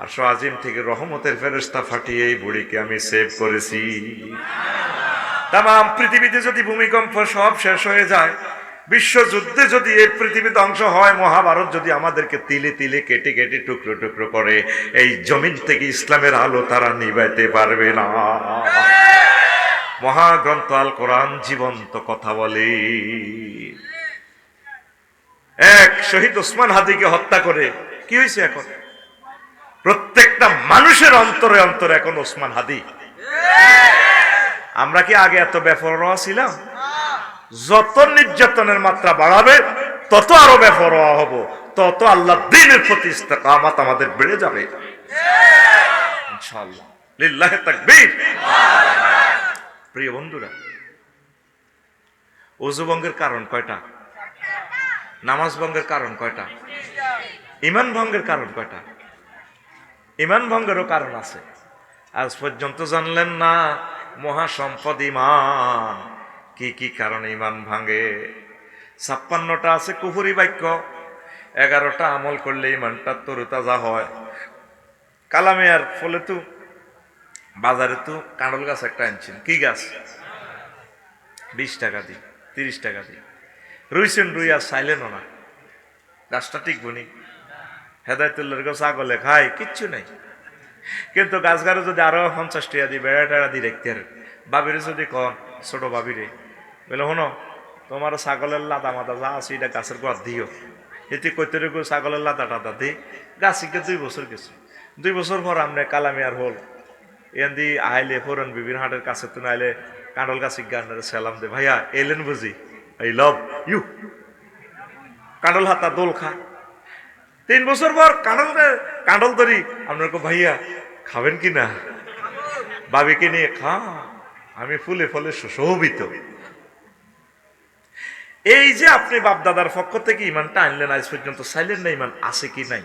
আরশ আজিম থেকে রহমতের ফেরেশতা ফাটিয়ে এই বুড়িকে আমি সেভ করেছি। তাম পৃথিবীতে যদি ভূমিকম্প সব শেষ হয়ে যায়, বিশ্বযুদ্ধে যদি এই পৃথিবী ধ্বংস হয়, মহাভারত যদি আমাদেরকে তিলে তিলে কেটে কেটে টুকরো টুকরো করে, এই জমিন থেকে ইসলামের আলো তারা নিভাইতে পারবে না। মহাগ্রন্থ আল কোরআন জীবন্ত কথা বলে। এক শহীদ ওসমান হাদিকে হত্যা করে কি হয়েছে? এখন প্রত্যেকটা মানুষের অন্তরে অন্তরে এখন ওসমান হাদি। আমরা কি আগে এত বেপরোয়া ছিলাম? যত নির্যাতনের মাত্রা বাড়াবে তত আরো বেপরোয়া হব, তত আল্লাহ দ্বীনের প্রতি ইস্তেকামাত আমাদের বেড়ে যাবে ইনশাআল্লাহ। লিল্লাহি তাকবীর। প্রিয় বন্ধুরা, ওযু ভঙ্গের কারণ কয়টা? নামাজ ভঙ্গের কারণ কয়টা? ঈমান ভঙ্গের কারণ কয়টা? ঈমান ভঙ্গেরও কারণ আছে, আজ পর্যন্ত জানলেন না। মহাসম্পদ ঈমান। কি কি কারণে ঈমান ভাঙে? 56টা আছে কুফরি বাক্য, 11টা আমল করলে ঈমানটা তরুতাজা হয়। কালামে আর ফলে তো বাজারে তো কাঁড়ল গাছ একটা আনছেন, কি গাছ? 20 টাকা দিই, 30 টাকা দিই। রুইছেন, রুই আর চাইলেনও না, গাছটা টিকবো নি। হেদায়তুল্লাহর গাছ ছাগলে খায়, কিচ্ছু নাই। কিন্তু গাছ গাড়ো যদি আরো 50 টাকা দিই, বেড়া টেড়া দিই রাখতে। বাবিরে যদি কন, ছোট বাবিরে বলে, শোনো তোমার ছাগলের লাদা মাদা যা আছে এটা গাছের গোড়া দিও। এতে কইতে রেখো ছাগলের লাদা টাদা দিই। গাছিকে 2 বছর গেছে। 2 বছর পর আমরা কালামিয়ার হল এদি আইলে ফোরন বিবির হাটের কাছে তো নাইলে কাঁডল গাছি গানের সালাম দে, ভাইয়া এলেন বুঝি, আই লাভ ইউ। কাঁডল হাতা দোল খা। 3 বছর পর কাঁডল ধরি, আপনার ভাইয়া খাবেন কি না? ভাবিকে নিয়ে খা, আমি ফুলে ফলে সুশোভিত। এই যে আপনি বাপ দাদার পক্ষ থেকে ইমানটা আনলেন, আজ পর্যন্ত চাইলেন না ইমান আছে কি নাই।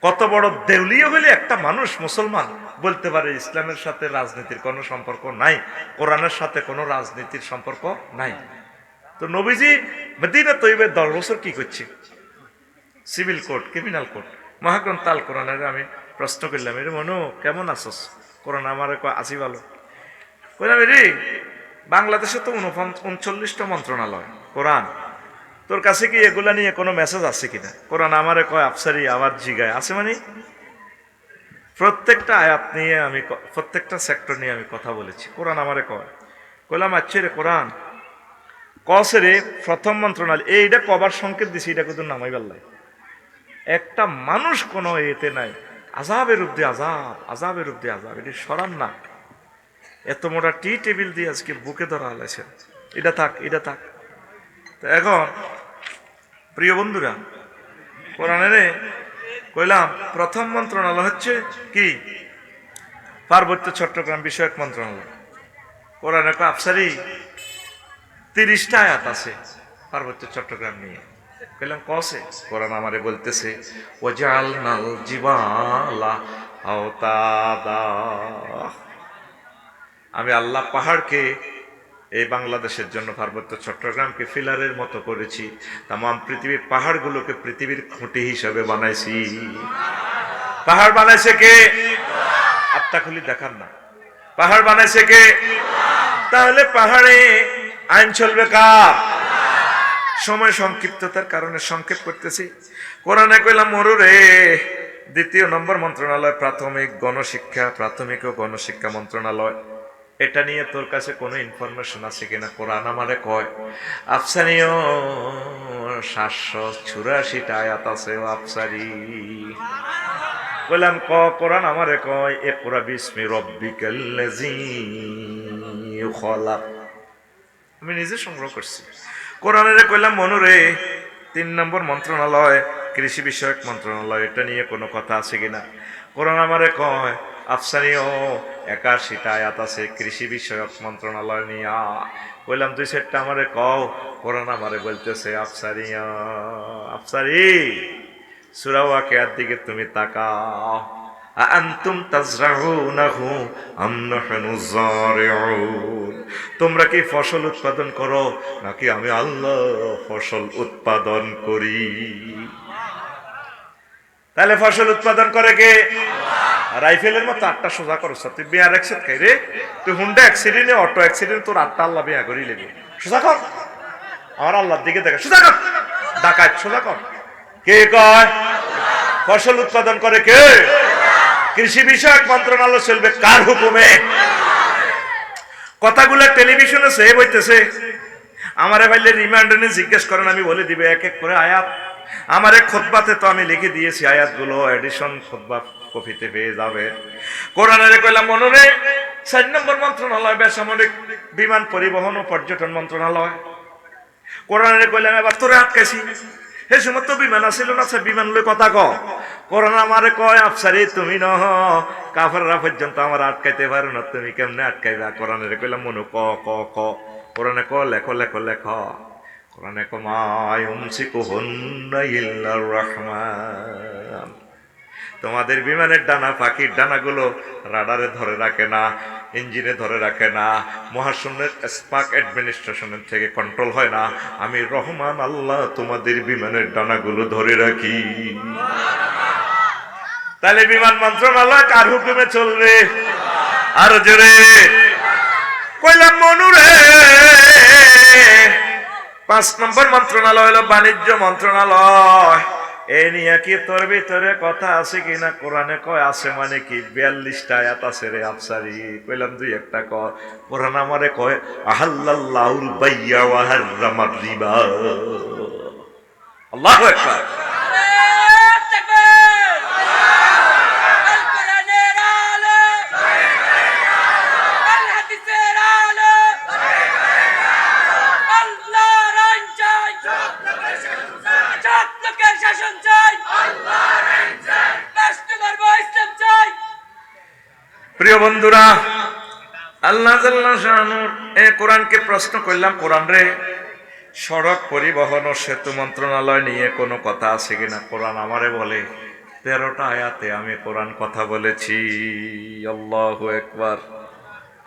কত বড় দেউলিয়া হলে একটা মানুষ মুসলমান বলতে পারে ইসলামের সাথে রাজনীতির কোনো সম্পর্ক নাই, কোরআনের সাথে কোনো রাজনীতির সম্পর্ক নাই। তো নবীজি মদিনা তৈয়বে 10 বছর কি করছে? সিভিল কোর্ট, ক্রিমিনাল কোর্ট, মহাগ্রন্থ আল কোরআনের আমি প্রশ্ন করলাম, এর মনো কেমন আছস? কোরআন আমার আছি ভালো। কইলাম রে বাংলাদেশে তো 39টা মন্ত্রণালয়, কোরআন তোর কাছে কি এগুলা নিয়ে কোনো মেসেজ আছে কিনা? কোরআন আমারে কয় আফসারি আবার জিগায় আছে, মানে প্রত্যেকটা আয়াত নিয়ে আমি প্রত্যেকটা সেক্টর নিয়ে আমি কথা বলেছি। কোরআন আমারে কয়, কইলাম আচ্ছা রে কোরআন কসে রে প্রথম মন্ত্রণালয় এইটা কবার সংকেত দিছি, এটা কিন্তু নামাই পারলাই একটা মানুষ কোনো এতে নাই। আজাবের উদ্দে আজাব, আজাবের উদ্দে আজাব, এটি সরান না। এত মোটা টি টেবিল দিয়ে আজকে বুকে ধরা হলাইছেন, এটা থাক এটা থাক। তো এখন প্রিয় বন্ধুরা, কোরআনের কইলাম প্রথম মন্ত্রণালয় হচ্ছে কি? পার্বত্য চট্টগ্রাম বিষয়ক মন্ত্রণালয়। কোরআনে কয় আফসারি 30টা আয়াত আছে পার্বত্য চট্টগ্রাম নিয়ে। কইলাম কসে? কোরআন আমারে বলতেছে ওয়াজালনাল জিবালা আওতাদা, আমি আল্লাহ পাহাড়কে এই বাংলাদেশের জন্য পার্বত্য চট্টগ্রামকে ফিলারের মতো করেছি, তাম পৃথিবীর পাহাড়গুলোকে পৃথিবীর খুঁটি হিসাবে বানাইছি। পাহাড় বানাইছে কে? আত্মা খুলি দেখার না, পাহাড় বানাইছে কে? তাহলে পাহাড়ে আইন চলবে কার? সময় সংক্ষিপ্ততার কারণে সংক্ষেপ করতেছি। কোরআনে কইলাম মরুরে 2 নম্বর মন্ত্রণালয় প্রাথমিক গণশিক্ষা, প্রাথমিক ও গণশিক্ষা মন্ত্রণালয়। এটা নিয়ে তোর কাছে কোনো ইনফরমেশন আছে কিনা? কোরআন আমারে কয় আফসারিও 784টা আয়াত আছে আফসারি। বললাম কোরআন আমারে কয় ইকরা বিসমি রাব্বিকাল্লাযী খালাক। আমি নিজে সংগ্রহ করছি। কোরআনের কইলাম মনুরে 3 নম্বর মন্ত্রণালয় কৃষি বিষয়ক মন্ত্রণালয়, এটা নিয়ে কোনো কথা আছে কিনা? কোরআন আমারে কয় আফসারিও 81টা আয়াত আছে কৃষি বিষয়ক মন্ত্রণালয় নিয়া। কইলাম 2 সেটটা আমারে কও। কোরআন আমারে বলতেছে আফসারিয়া, আফসারি সূরা ওয়াকিয়ার দিকে তুমি তাকাও। আনতুম তাজরাউনাহু আম নাহনু যারিউন, তোমরা কি ফসল উৎপাদন করো নাকি আমি আল্লাহ ফসল উৎপাদন করি? তাহলে ফসল উৎপাদন করে কে? রাইফেলের মতো 8টা সোজা করছ তুই, বিয়ার একসাথে খাই রে তুই, হুন্ডা অ্যাক্সিডেন্টে অটো অ্যাক্সিডেন্ট, তোর 8টা আল্লাহ বিয়া করি লেগে। সোজা কর, আমার আল্লাহর দিকে দেখা, সোজা কর, ডাকাত সোজা কর। কে কয় ফসল উৎপাদন করে কে? কৃষি বিষয়ক মন্ত্রণালয় চলবে কার হুকুমে? কথাগুলো টেলিভিশনে সেভ হইতেছে। আমারে ভাইলে রিমান্ড নিয়ে জিজ্ঞেস করেন, আমি বলে দিবে এক এক করে আয়াত। আমার এক খুতবাতে তো আমি লিখে দিয়েছি আয়াতগুলো, এডিশন খুতবা কপিতে পেয়ে যাবে। কোরআনের কইলাম মনোরে 4 নম্বর মন্ত্রণালয় বেসামরিক বিমান পরিবহন ও পর্যটন মন্ত্রণালয়। কোরআনের কইলাম এবার তোরে আটকাইছি, হে সময় তো বিমান আসিল না, বিমান লই কথা ক। কোরআন আমারে কয় আফসারি তুমি নহ কাফেররা পর্যন্ত আমার আটকাইতে পারো না, তুমি কেমনে আটকাইবা? কোরআনের কইলাম মনু ক ক ক। কোরআনে ক লেখো লেখো লেখ। কোরআনে ক মা ইউমসিকুহুন্না ইল্লার রাহমান, তোমাদের বিমানের ডানা পাখির ডানাগুলো রাডারে ধরে রাখে না, ইঞ্জিনে ধরে রাখে না, মহাশূন্যের স্পাক অ্যাডমিনিস্ট্রেশনের থেকে কন্ট্রোল হয় না, আমি রহমান আল্লাহ তোমাদের বিমানের ডানাগুলো ধরে রাখি। তাহলে বিমান মন্ত্রণালয় কার হুকুমে চলবে? আর জোরে কইলাম মনুরে 5 নম্বর মন্ত্রণালয় হলো বাণিজ্য মন্ত্রণালয়। এ নিয়ে কি তোর ভিতরে কথা আছে কিনা? কোরআনে কয় আছে, মানে কি 42টা আয়াত আছে রে আফসারি। কইলাম 2-1টা ক। কোরআন আমারে কয় আহাল্লাল্লাহুল বাইয়া ওয়া হাররামার রিবা। আল্লাহু আকবার। প্রিয় বন্ধুরা, আল্লাহ জাল্লা শানুর এ কোরআনকে প্রশ্ন করলাম, কোরআন রে সড়ক পরিবহন ও সেতু মন্ত্রণালয় নিয়ে কোনো কথা আছে কিনা? কোরআন আমারে বলে 13টা আয়াতে আমি কোরআন কথা বলেছি। আল্লাহু আকবার,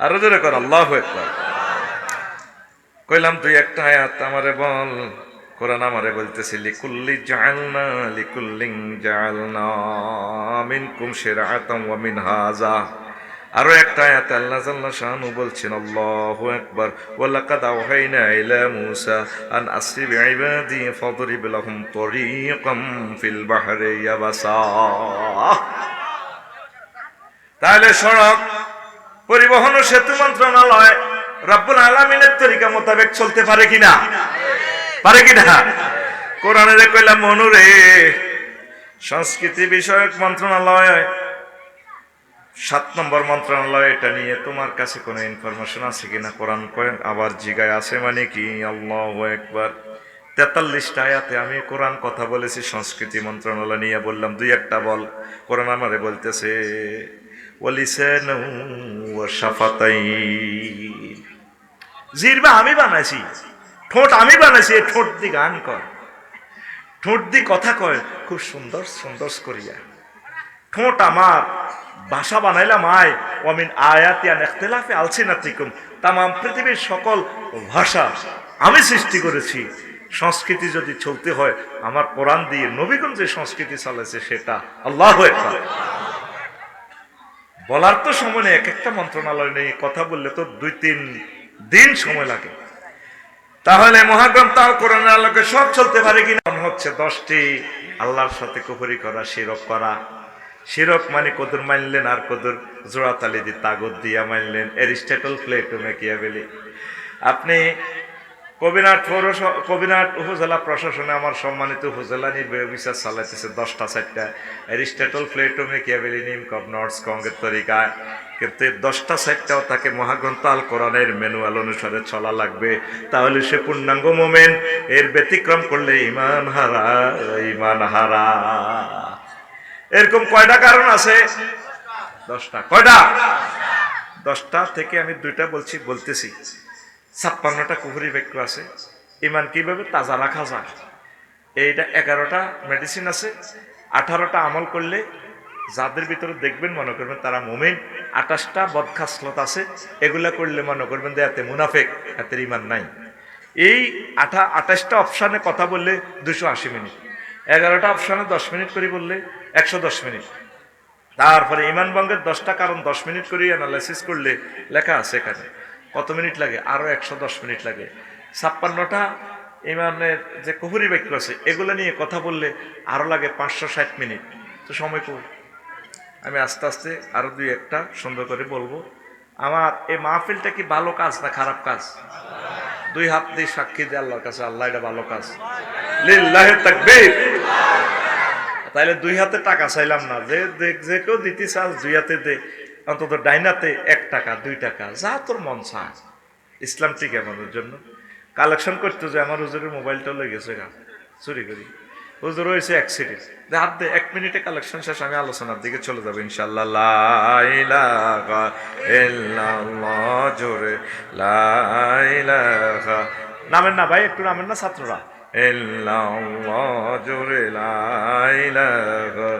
আরো জোরে কর আল্লাহু আকবার। কইলাম তুই একটা আয়াত আমারে বল। কোরআন আমারে বলতেছে লিকুল্লি জাআলনা লিকুল্লিন জাআলনা মিনকুম শিরআতাম ওয়া মিনহাজা। আরো একটা আয়াত আল্লাহ জাল্লা শানু বলছেন আল্লাহু আকবার, ওয়া লাকাদ আওহাইনা ইলা মূসা আন আসরি বিইবাদি ফাদরিব লাহুম তরিকাম ফিল বাহরি ইয়াবাসা। তাহলে সড়ক পরিবহন ও সেতু মন্ত্রণালয় রব্বুল আলামিনের তরিকা মোতাবেক চলতে পারে কিনা? পারে কিনা? কোরআনে কইলাম মনুরে সংস্কৃতি বিষয়ক মন্ত্রণালয় 7 নম্বর মন্ত্রণালয়, এটা নিয়ে তোমার কাছে কোনো ইনফরমেশন আছে কিনা? কোরআন কয় আবার জিগায় আছে মানে কি? আল্লাহু আকবার। 43টা আয়াতে আমি কোরআন কথা বলেছি সংস্কৃতি মন্ত্রণালয় নিয়ে। বললাম দুই একটা বল। কোরআন আমারে বলতেছে ওয়ালিসানু ওয়া শাফাতাইন, জিহ্বা আমি বানাইছি, ঠোঁট আমি বানাইছি, ঠোঁট দি গান কয়, ঠোঁট দি কথা কয় খুব সুন্দর সুন্দর করিয়া। ঠোঁট আমার ভাষা বানাইলাম আয় ওয়ামিন আয়াতিয়ান ইখতিলাফি আলসিনাতিকুম, তামাম পৃথিবীর সকল ভাষা আমি সৃষ্টি করেছি। সংস্কৃতি যদি চলতে হয় আমার কোরআন দিয়ে, নবীগণ যে সংস্কৃতি চালাইছে সেটা। আল্লাহু আকবার। বলার তো সময় নেই, এক একটা মন্ত্রণালয় নিয়ে কথা বললে তো 2-3 দিন সময় লাগে। তাহলে মহাগ্রন্থ আল কোরআনের আলোকে সব চলতে পারে কিনা? হচ্ছে 10টি আল্লাহর সাথে কুফরি করা, শিরক করা। শিরক মানে কদর মানলেন আর কদর জোড়াতালি দিয়ে তাগত দিয়া মানলেন। Aristotle, Plato, Machiavelli. আপনি কবিরহাট উপজেলা প্রশাসনে আমার সম্মানিত উপজেলা নির্বাহী অফিসার চালাইতেছে 10টা 4টা এরিস্টটল, প্লেটো, ম্যাকিয়াভেলি, নিমকব, নর্স কঙ্গের তরিকায়। কিন্তু 10টা 4টাও তাকে মহাগ্রন্থ আল কোরআনের ম্যানুয়াল অনুসারে চলা লাগবে, তাহলে সে পূর্ণাঙ্গ মোমেন। এর ব্যতিক্রম করলে ইমান হারা, ইমান হারা। এরকম কয়টা কারণ আছে? 10টা। কয়টা? 10টা থেকে আমি 2টা বলতেছি। 56টা কুফরি বাক্য আছে। ইমান কিভাবে তাজা রাখা যায়, এইটা 11টা মেডিসিন আছে। 18টা আমল করলে যাদের ভিতরে দেখবেন মনে করবেন তারা মুমিন। 28টা বদখাসলত আছে, এগুলা করলে মনে করবেন যে এতে মুনাফেক, এতে ইমান নাই। এই 28টা অপশানে কথা বললে 280 মিনিট, 11টা অপশানে 10 মিনিট করে বললে 110 মিনিট। তারপরে ইমান ভঙ্গের 10টা কারণ 10 মিনিট করে অ্যানালাইসিস করলে লেখা আছে এখানে কত মিনিট লাগে, আরো 110 মিনিট লাগে। 56টা ইমানের যে কুফরি বাক্য আছে এগুলো নিয়ে কথা বললে আরো লাগে 560 মিনিট। তো সময় কই? আমি আস্তে আস্তে আরো 2-1টা সুন্দর করে বলবো। আমার এই মাহফিলটা কি ভালো কাজ না খারাপ কাজ? 2 হাত দিয়ে সাক্ষী দিয়ে আল্লাহর কাছে, আল্লাহ এটা ভালো কাজ। লিল্লাহি তাকবীর। তাইলে 2 হাতে টাকা চাইলাম না, যে কেউ দিতে চাস 2 হাতে দে, অন্তত ডাইনাতে 1 টাকা 2 টাকা যা তোর মন চায়। ইসলাম ঠিক আমাদের জন্য। কালেকশন করতে যে আমার হুজুরের মোবাইলটা লেগেছে গা চুরি করি, হুজুর হয়েছে অ্যাক্সিডেন্ট, হাত দে 1 মিনিটে কালেকশন শেষ, আমি আলোচনার দিকে চলে যাবো ইনশাআল্লাহ। লা ইলাহা ইল্লাল্লাহ, জোরে লা ইলাহা। নামেন না ভাই, একটু নামেন না ছাত্ররা। ইল্লাল্লাহ, জোরে লা ইলাহা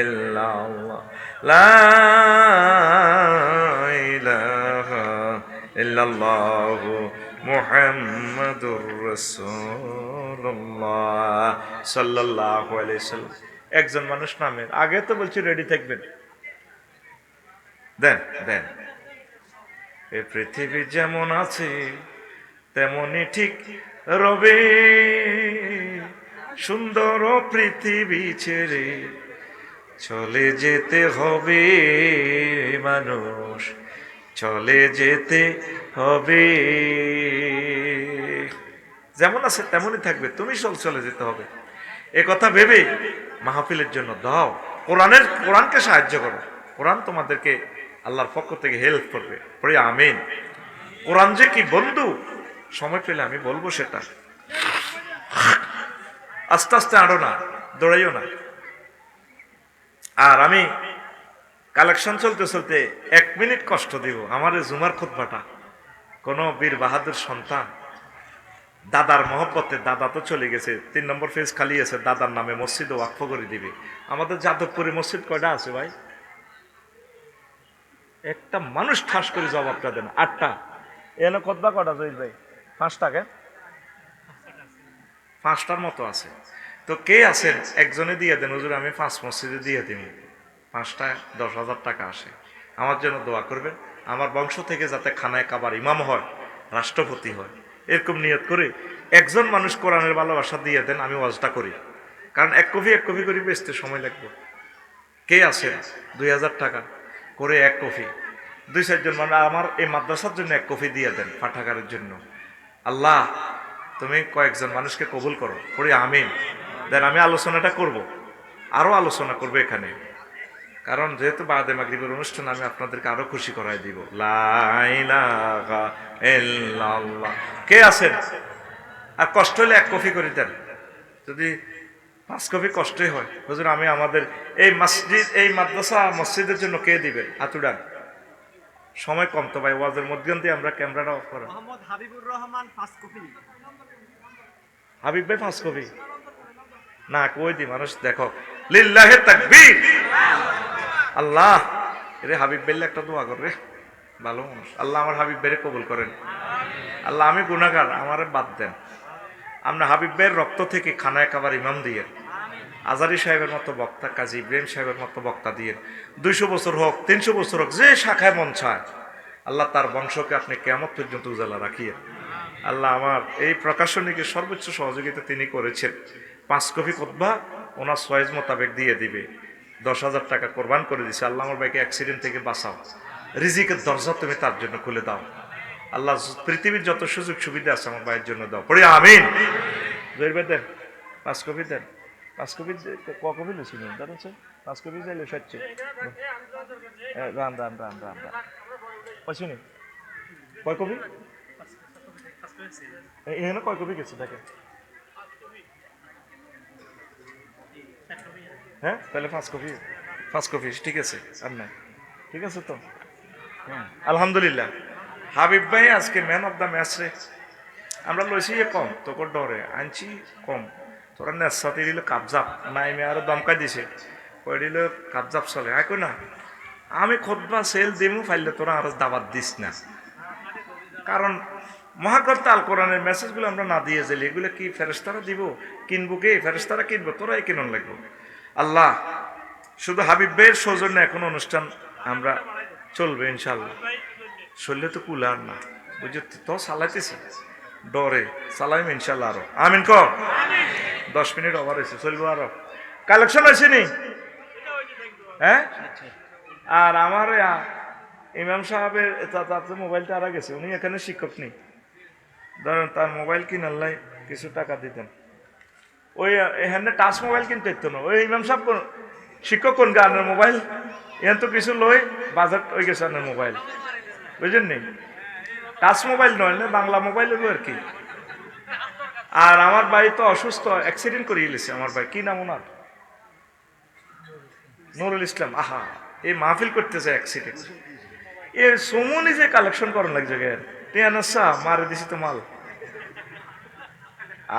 ইল্লাল্লাহ, লা ইলাহা ইল্লাল্লাহু মুহাম্মাদুর রাসূলুল্লাহ সাল্লাল্লাহু আলাইহি ওয়াসাল্লাম। একজন মানুষ নামের আগে তো বলছি রেডি থাকবেন। দেন দেন। এই পৃথিবী যেমন আছে তেমনই ঠিক রবে, সুন্দর পৃথিবী ছেড়ে চলে যেতে হবে মানুষ, চলে যেতে হবে। যেমন আছে তেমনই থাকবে, তুমি চলে যেতে হবে। এ কথা ভেবে মাহফিলের জন্য দাও, কোরআনকে সাহায্য করো। কোরআন তোমাদেরকে আল্লাহর পক্ষ থেকে হেল্প করবে। পড়ে আমিন। কোরআন যে কি বন্ধু, সময় পেলে আমি বলবো সেটা। আস্তে আস্তে আরো না, দৌড়াইও না। আর আমি কালেকশন চলতে চলতে 1 মিনিট কষ্ট দিব। আমার এই জুমার খুতবাটা কোন বীর বাহাদুর সন্তান দাদার মহব্বতে, দাদা তো চলে গেছে, 3 নম্বর ফেজ খালি আছে, দাদার নামে মসজিদ ওয়াকফ করে দিবে। আমাদের যাদবপুরে মসজিদ কয়টা আছে ভাই? একটা মানুষ ঠাস করে জবাবটা দেন। 8টা। এনে খুতবা কটা জহির ভাই? 5টা কেন? 5টার মতো আছে। তো কে আছেন একজনে দিয়ে দেন, হুজুর আমি 5 মসজিদে দিয়ে দিব, 5টা 10,000 টাকা আসে, আমার জন্য দোয়া করবেন, আমার বংশ থেকে যাতে খানায় কাবার ইমাম হয়, রাষ্ট্রপতি হয়, এরকম নিয়ত করে একজন মানুষ কোরআনের ভালোবাসা দিয়ে দেন, আমি ওয়াজটা করি। কারণ এক কপি করে বেচতে সময় লাগবে। কে আছেন 2,000 টাকা করে 1 কপি, 2-4 জন মানে আমার এই মাদ্রাসার জন্য 1 কপি দিয়ে দেন, পাঠাগারের জন্য। আল্লাহ তুমি কয়েকজন মানুষকে কবুল করো, পড়ি আমিন। দেন আমি আলোচনাটা করব, আরো আলোচনা করবো এখানে, কারণ যেহেতু বাদে মাগরিবের অনুষ্ঠান, আমি আপনাদেরকে আরো খুশি করাই দিব। লা ইলাহা ইল্লাল্লাহ। কে আছেন? আর কষ্ট হলে 1 কপি করে দেন, যদি 5 কপি কষ্টই হয়, হুজুর আমি আমাদের এই মসজিদ, এই মাদ্রাসা মসজিদের জন্য কে দিবেন? হাতুডান। সময় কম তো ভাই, ওয়াজের মধ্যে দিয়ে আমরা ক্যামেরাটা অফ করা। মোহাম্মদ হাবিবুর রহমান 5 কপি। হাবিব ভাই 5 কপি না, কই দি মানুষ দেখো। লিল্লাহে তাকবীর। আল্লাহ রে হাবিব ভাইলে একটা দোয়া করবে, ভালো মানুষ। আল্লাহ আমার হাবিব ভাইরে কবুল করেন। আল্লাহ আমি গুনাহগার, আমারে বাদ দেন। আমরা হাবিব ভাইয়ের রক্ত থেকে খানায় কাবার ইমাম দিয়ে, আজারি সাহেবের মতো বক্তা, কাজী ইব্রাহিম সাহেবের মতো বক্তা দিয়ে 200 বছর হোক, 300 বছর হোক, যে শাখায় মন চায়, আল্লাহ তার বংশকে আপনি কিয়ামত পর্যন্ত উজালা রাখিয়ে। আল্লাহ আমার এই প্রকাশনীকে সর্বোচ্চ সহযোগিতা তিনি করেছেন। 5 কপি খুতবা ওনার চয়েস মোতাবেক দিয়ে দিবে। 10,000 টাকা কোরবান করে দিছে। আল্লাহ আমার ভাইকে অ্যাক্সিডেন্ট থেকে বাঁচাও, রিজিকের দরজা তুমি তার জন্য খুলে দাও। আল্লাহ পৃথিবীর যত সুযোগ সুবিধা আছে আমার ভাইয়ের জন্য দাও, পড়ি আমিন। জহির ভাই দেন 5 কপি দেন। 5 কপি ক কপি লিখছিলেন জানেন স্যার? 5 কপি চাইলে 60। Run run run run run পয়সা কয় কপি? এখানে কয় কপি গেছে দেখেন। হ্যাঁ তাহলে 5 কপি, 5 কপি ঠিক আছে। আর নাই ঠিক আছে তো। আলহামদুলিল্লাহ হাবিব ভাই আজকে ম্যান অফ দ্য ম্যাচ রে। আমরা লইছি কম, তোর ডরে আনছি কম, তোরা নেশাতে দিল কাবজাপ নাই, মে আরো দমকা দিছে, কই দিল কাবজাপ চলে। কই না আমি খুতবা সেল দিমু, ফাইলে তোরা আর দাবাত দিস না। কারণ মহাগ্রন্থ আল কোরআনের মেসেজগুলো আমরা না দিয়ে যাই, এগুলো কি ফেরেশতারা দিব? কিনবো কে? ফেরেশতারা কিনবো, তোরাই কিনুন লাগবো। আল্লাহ শুধু হাবিব ভাইয়ের সৌজন্যে এখন অনুষ্ঠান আমরা চলবে ইনশাল্লাহ। শরীরে তো কুলার না, বুঝলি তো চালাইতেছি ডরে চালাইম ইনশাল্লাহ। আরো আমিন কর। 10 মিনিট ওভার হয়েছে, চলবো আরো। কালেকশন হয়েছে নি? হ্যাঁ। আর আমার ইমাম সাহেবের তার মোবাইলটা হারা গেছে, উনি এখানে শিক্ষক নেই, ধরেন তার মোবাইল কিনাল্লাই কিছু টাকা দিতেন। ওই এখানে টাচ মোবাইল কিনতে হইতো না। ওই ইমাম সাহেব শিক্ষক কোন গানের মোবাইল এখান তো কিছু লই বাজেট হয়ে গেছে আনের মোবাইল, বুঝলেন নি? টাচ মোবাইল নয় না, বাংলা মোবাইল হলো আর কি। আর আমার ভাই তো অসুস্থ, অ্যাক্সিডেন্ট করিয়ে গেছে আমার ভাই। কি নাম ওনার? নুরুল ইসলাম। আহা এই মাহফিল করতেছে অ্যাক্সিডেন্ট, এর সমনি যে কালেকশন করার লাগছে গের টিয়ানসা মারে দিছি তো মাল।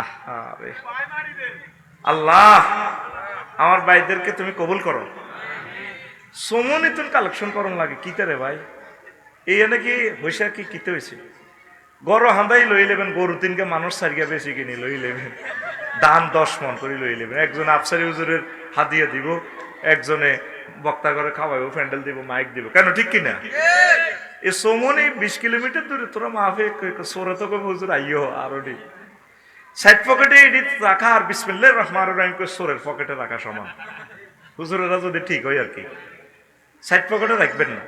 আহা রে আল্লাহ আমার ভাইদেরকে তুমি কবুল করো। সমনি তুমি কালেকশন করার লাগে কিতে রে ভাই? এই নাকি হইসা কি কিতে হয়েছে? গরু হান্দাই লই লেবেন, গরু 3কে মানুষ 4 বেশি কিনি লই লেবেন, দান 10 মন করে লই লেবেন। একজন আফসারি হুজুরের হাদিয়া দিব, একজনে বক্তা করে খাওয়াইবো, প্যান্ডেল দিব, মাইক দিব, কেন ঠিক কিনা? এ সমনি 20 কিলোমিটার দূরে তোরা মাহফে সোরে তো হুজুর আইও আরো নি সাইড পকেটে এডিট রাখা আর বিসমিল্লাহির রহমানির রহিম করে সোরের পকেটে রাখা সমান। হুজুরেরা যদি ঠিক হয় আর কি, সাইড পকেটে রাখবেন না।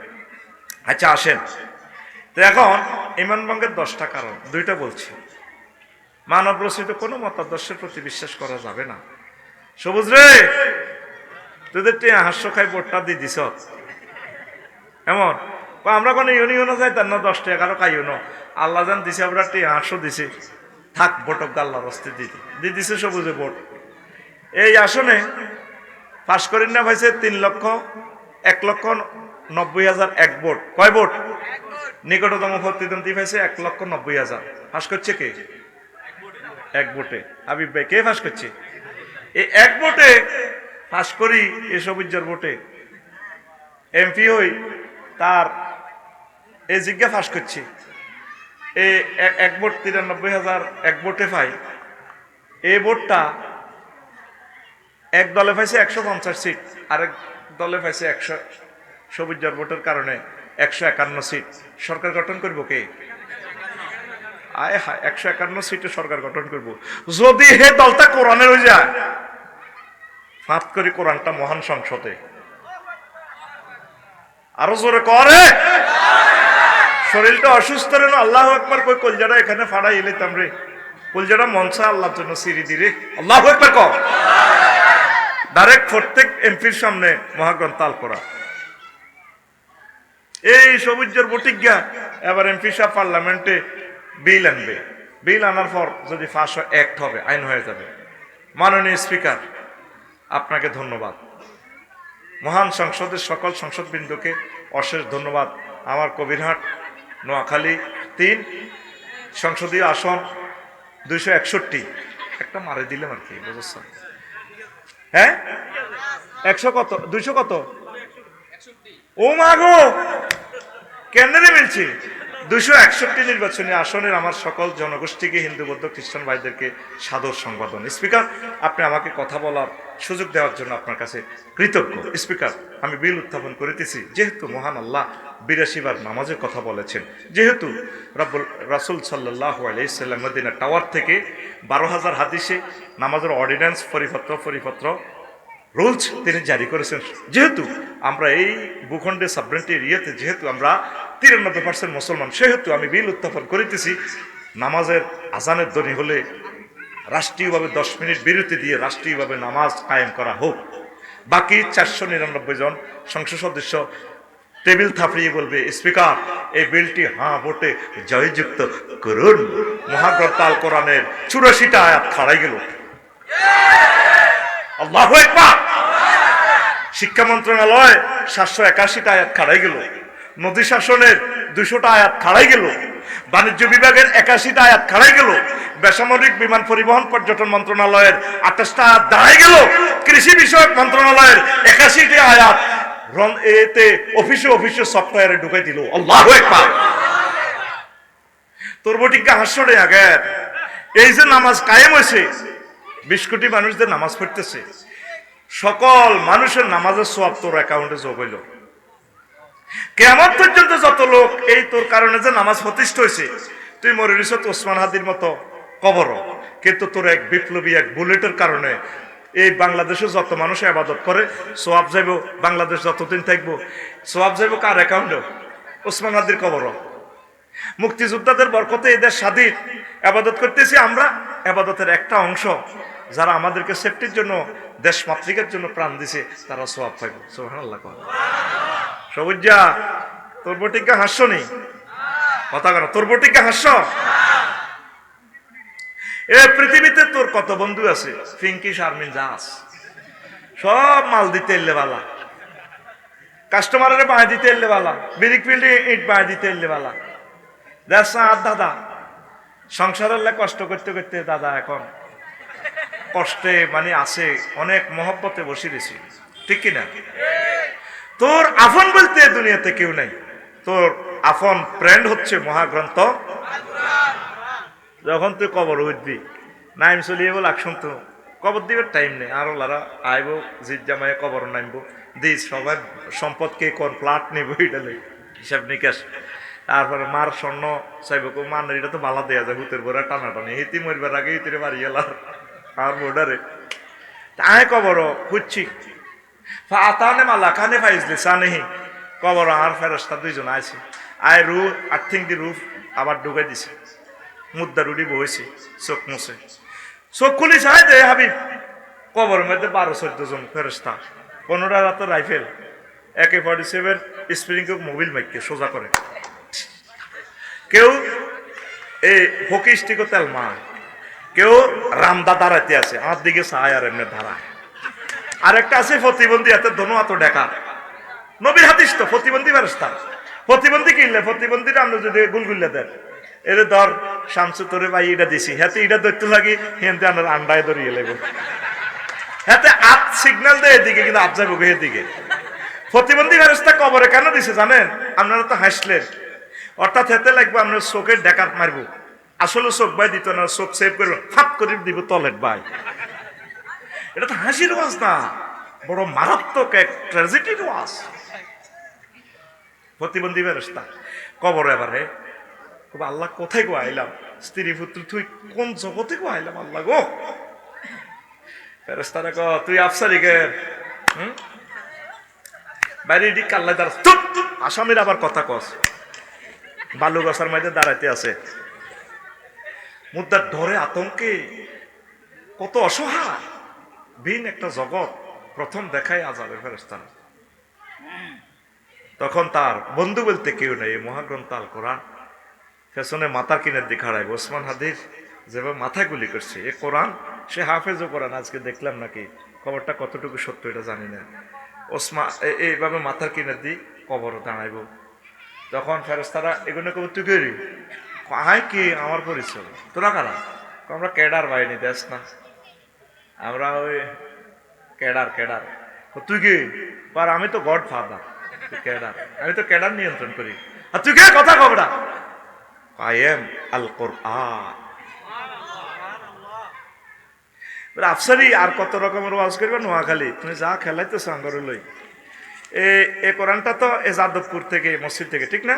আচ্ছা আসেন তো এখন ইমান ভঙ্গের 10টা কারণ, 2টা বলছি। মানব রচিত কোনো মতাদর্শের প্রতি বিশ্বাস করা যাবে না। সবুজ রে তোদের টিয়া হাস্য খাই বোর্ডটা দিয়ে দিস এমন আমরা কোনো ইউনিয়নও যাই তার না 10 টাকা কারো খাইও না। আল্লাহ জান দিছে, আমরা টিয়া হাস্য দিছে, থাক ভোটক আল্লাহর হস্তে দিয়ে দিছে সবুজে ভোট। এই আসনে পাশ করেন না ভাইছে 1,90,000 এক ভোট। কয় ভোট? নিকটতম প্রতিদ্বন্দ্বী পাইছে 1,90,000। ফাঁস করছে কে? এক ভোটে। হাবিব ভাই কে ফাঁস করছে? এই এক ভোটে ফাঁস করি এসব ভোটে এমপি হই, তার এই জিজ্ঞা ফাঁস করছে। এই এক ভোট 93,000 এক ভোটে পাই। এই ভোটটা এক দলে পাইছে 150 সিট, আরেক দলে পাইছে 100। সবুজের ভোটের কারণে 151 সিট। সরকার গঠন করবো কে? আয় হায়, 151 সিটে সরকার গঠন করব। যদি হে দলটা কোরআনের হয়ে যায়, ফাঁত করি কোরআনটা মহান সংসদে। আরো জোরে করে। শরীরটা অসুস্থ রে না, আল্লাহু আকবার কই কলজাটা এখানে ফাড়াই এলিতাম রে। কলজাটা মনসা আল্লাহর জন্য সিঁড়ি দিরে। আল্লাহু আকবার কর। ডাইরেক্ট প্রত্যেক এমপির সামনে মহাগ্রন্থ আল করা। এই সবুজের ভোটিজ্ঞা এবার এমপি সাহেব পার্লামেন্টে বিল আনবে। বিল আনার পর যদি ফাঁস অ্যাক্ট হবে, আইন হয়ে যাবে। মাননীয় স্পিকার, আপনাকে ধন্যবাদ। মহান সংসদের সকল সংসদবৃন্দকে অশেষ ধন্যবাদ। আমার কবিরহাট নোয়াখালী 3 সংসদীয় আসন 261। একটা মারে দিলাম আর কি, বুঝেছেন? হ্যাঁ, 100 কত 200 কত? ও মাগো, কেন রে মিলছি? 261 নির্বাচনী আসনের আমার সকল জনগোষ্ঠীকে, হিন্দু বৌদ্ধ খ্রিস্টান ভাইদেরকে সাদর সংবাদন। স্পিকার, আপনি আমাকে কথা বলার সুযোগ দেওয়ার জন্য আপনার কাছে কৃতজ্ঞ। স্পিকার, আমি বিল উত্থাপন করিতেছি যেহেতু মহান আল্লাহ 82 বার নামাজের কথা বলেছেন, যেহেতু রাসূল সাল্লাল্লাহু আলাইহি সাল্লাম মদিনা টাওয়ার থেকে 12,000 হাদিসে নামাজের অর্ডিন্যান্স পরিপত্র রুলস তিনি জারি করেছেন, যেহেতু আমরা এই ভূখণ্ডে সাবরেন্টি এরিয়াতে যেহেতু আমরা 93% মুসলমান, সেহেতু আমি বিল উত্থাপন করিতেছি নামাজের আজানের ধ্বনি হলে রাষ্ট্রীয়ভাবে 10 মিনিট বিরতি দিয়ে রাষ্ট্রীয়ভাবে নামাজ কায়েম করা হোক। বাকি 499 জন সংসদ সদস্য টেবিল থাপড়িয়ে বলবে, স্পিকার এই বিলটি হ্যাঁ ভোটে জয়যুক্ত করুন। মহাগ্রন্থ আল কোরআনের 84টা আয়াত খাড়াই গেল। আল্লাহু আকবার। শিক্ষা মন্ত্রণালয় 781টা আয়াত খাড়াই গেল। নদী শাসনের 200টা আয়াত খাড়াই গেল। বাণিজ্য বিভাগের 81টা আয়াত খাড়াই গেল। বেসামরিক বিমান পরিবহন পর্যটন মন্ত্রণালয়ের 28টা আয়াত দাঁড়াই গেল। কৃষি বিষয়ক মন্ত্রণালয়ের 81টি আয়াত এতে অফিসে সফটওয়্যারে ঢুকাই দিল। আল্লাহু আকবার। তোর বটিকা হাস্যরে আগের এই যে নামাজ কায়েম হয়েছে, 20 কোটি মানুষদের নামাজ পড়তেছে, সকল মানুষের নামাজের সওয়াব তোর অ্যাকাউন্টে যোগ হইল। কিয়ামত পর্যন্ত যত লোক এই তোর কারণে যে নামাজ প্রতিষ্ঠিত হয়েছে, তুই মরিস ওসমান হাদির মতো কবর, কিন্তু তোর এক বিপ্লবী এক বুলেটের কারণে এই বাংলাদেশে যত মানুষ ইবাদত করে সওয়াব যাইব। বাংলাদেশ যতদিন থাকবো সওয়াব যাইব কার অ্যাকাউন্টে? ওসমান হাদির কবর। মুক্তিযোদ্ধাদের বরকতে এই দেশ স্বাধীন, ইবাদত করতেছি আমরা। ইবাদতের একটা অংশ যারা আমাদেরকে সেফটির জন্য, দেশ মাতৃকার জন্য প্রাণ দিছে, তারা সওয়াব পাইব। সুবহানাল্লাহ। সবুজা, তোর বটিকা হাস্য নেই কথা কেন? তোর বটিকা হাস্য। এ পৃথিবীতে তোর কত বন্ধু আছে, ফিঙ্কি শারমিন জাহাজ, সব মাল দিতে এলে বালা, কাস্টমারের বাঁয় দিতে এলে বালা, বিরিক ফিল্ডে ইট বাঁয় দিতে এলে বালা। দেখ আর দাদা সংসারের কষ্ট করতে করতে দাদা এখন কষ্টে মানে আছে, অনেক মহব্বতে বসে দিছি, ঠিক কিনা? তোর আপন বলতে দুনিয়াতে কেউ নাই। তোর আপন ফ্রেন্ড হচ্ছে মহাগ্রন্থ। যখন তুই কবর উঠবি, নাইম চলিয়ে বল আকশন, তো কবর দিবার টাইম নেই। আর ওলারা আইব জিত জামাই কবর নামবো, দিস সবাই সম্পদকে কোন প্লাট নেব, এটা হিসাব নিকাশ। তারপরে মার স্বর্ণ চাইব, মান এটা তো বালা দেয়া যায়, হুতের বোরা টানাটানি, হিতি মরবার আগে হিতিরে বাড়ি গেল আর বোর্ডারে তাই কবর খুঁজছি। আতানে মালা খানে ফাইজলে সানেহি কবর আর ফেরস্তা দুইজন আছে। আয় রু আর্থিং দি রুফ আবার ঢুকাই দিছে, মুদ্রা রুডি বইছে, চোখ মুছে, চোখ খুলি চাই দে হাবিব। কবরের মধ্যে 12-14 জন ফেরস্তা, 15টা রাত রাইফেল, AK-47 স্প্রিং মোবিল মাইককে সোজা করে। কেউ এই হকি স্টিক তেল মা, কেউ রামদা দাঁড়াইতে আছে, আমার দিকে চায় আর এমনি ধারায়। আরেকটা আছে প্রতিবন্ধী, এত ধনু এত ডেকা, নবীর হাদিস তো, প্রতিবন্ধী ফেরেশতা। প্রতিবন্ধী কিনলে প্রতিবন্ধীরা আমরা যদি গুলগুল্লা দেন, এর ধর শামসু তোরে ভাই এটা দিছি, হাতে এটা ধরতে লাগি, হেনতে আমরা আন্ডায় ধরিয়ে লেব, হাতে আপ সিগন্যাল দেয় এদিকে, কিন্তু আপ যাবো এদিকে। প্রতিবন্ধী ফেরেশতা কবরে কেন দিছে জানেন? আপনারা তো হাসলেন, অর্থাৎ হেতে লাগবে আমরা চোখের ডেকাত মারবো, আসলে চোখ ভাই দিত না, চোখ সেভ করবো, ফাপ করে দিব তলেট ভাই। এটা তো হাসির ওয়াজ না, বড় মারাত্মক এক ট্র্যাজেডির ওয়াজ। প্রতিবন্ধী ফেরেশতা কবরে এবারে আল্লাহ কোথায় গো আইলাম, স্ত্রী পুত্র তুই কোন জগতে গো আইলাম আল্লাহ গো। ফেরেশতারা কো তুই আফসারি কে বাইরে এদিক কাল্লা দাঁড়া, আসামির আবার কথা কস, বালু গাছার মধ্যে দাঁড়াইতে আছে, মুদ্রার ধরে আতঙ্কে, কত অসহায় ভিন একটা জগৎ, প্রথম দেখায় আযাবের ফেরেশতারা। তখন তার বন্ধু বলতে কেউ নেই, মহাগ্রন্থ আল কোরআন পেছনে মাথার কিনার দিকে হারাইব। ওসমান হাদির যেভাবে মাথায় গুলি করছে, এ কোরআন, সে হাফেজও কোরআন, আজকে দেখলাম নাকি, খবরটা কতটুকু সত্য এটা জানি না। ওসমান এইভাবে মাথার কিনার দিয়ে কবর দাঁড়াইব। তখন ফেরেশতারা এগুলো কবর তুই করি, আয় কি আমার পরিচয়, তোরা কারা? আমরা ক্যাডার বাহিনী দেশ না, আমরা ওই ক্যাডার ক্যাডার। তুই কি? আর আমি তো গড ফাদার, ক্যাডার, আমি তো ক্যাডার নিয়ন্ত্রণ করি। আর তুই কে কথা কবরা? আই এম আল কোরআন। আফসারি আর কত রকমের ওয়াজ করবে নোয়াখালী, তুমি যা খেলাইতেছো আঙ্গর লই। এই কোরআনটা তো এ যাদবপুর থেকে, মসজিদ থেকে, ঠিক না?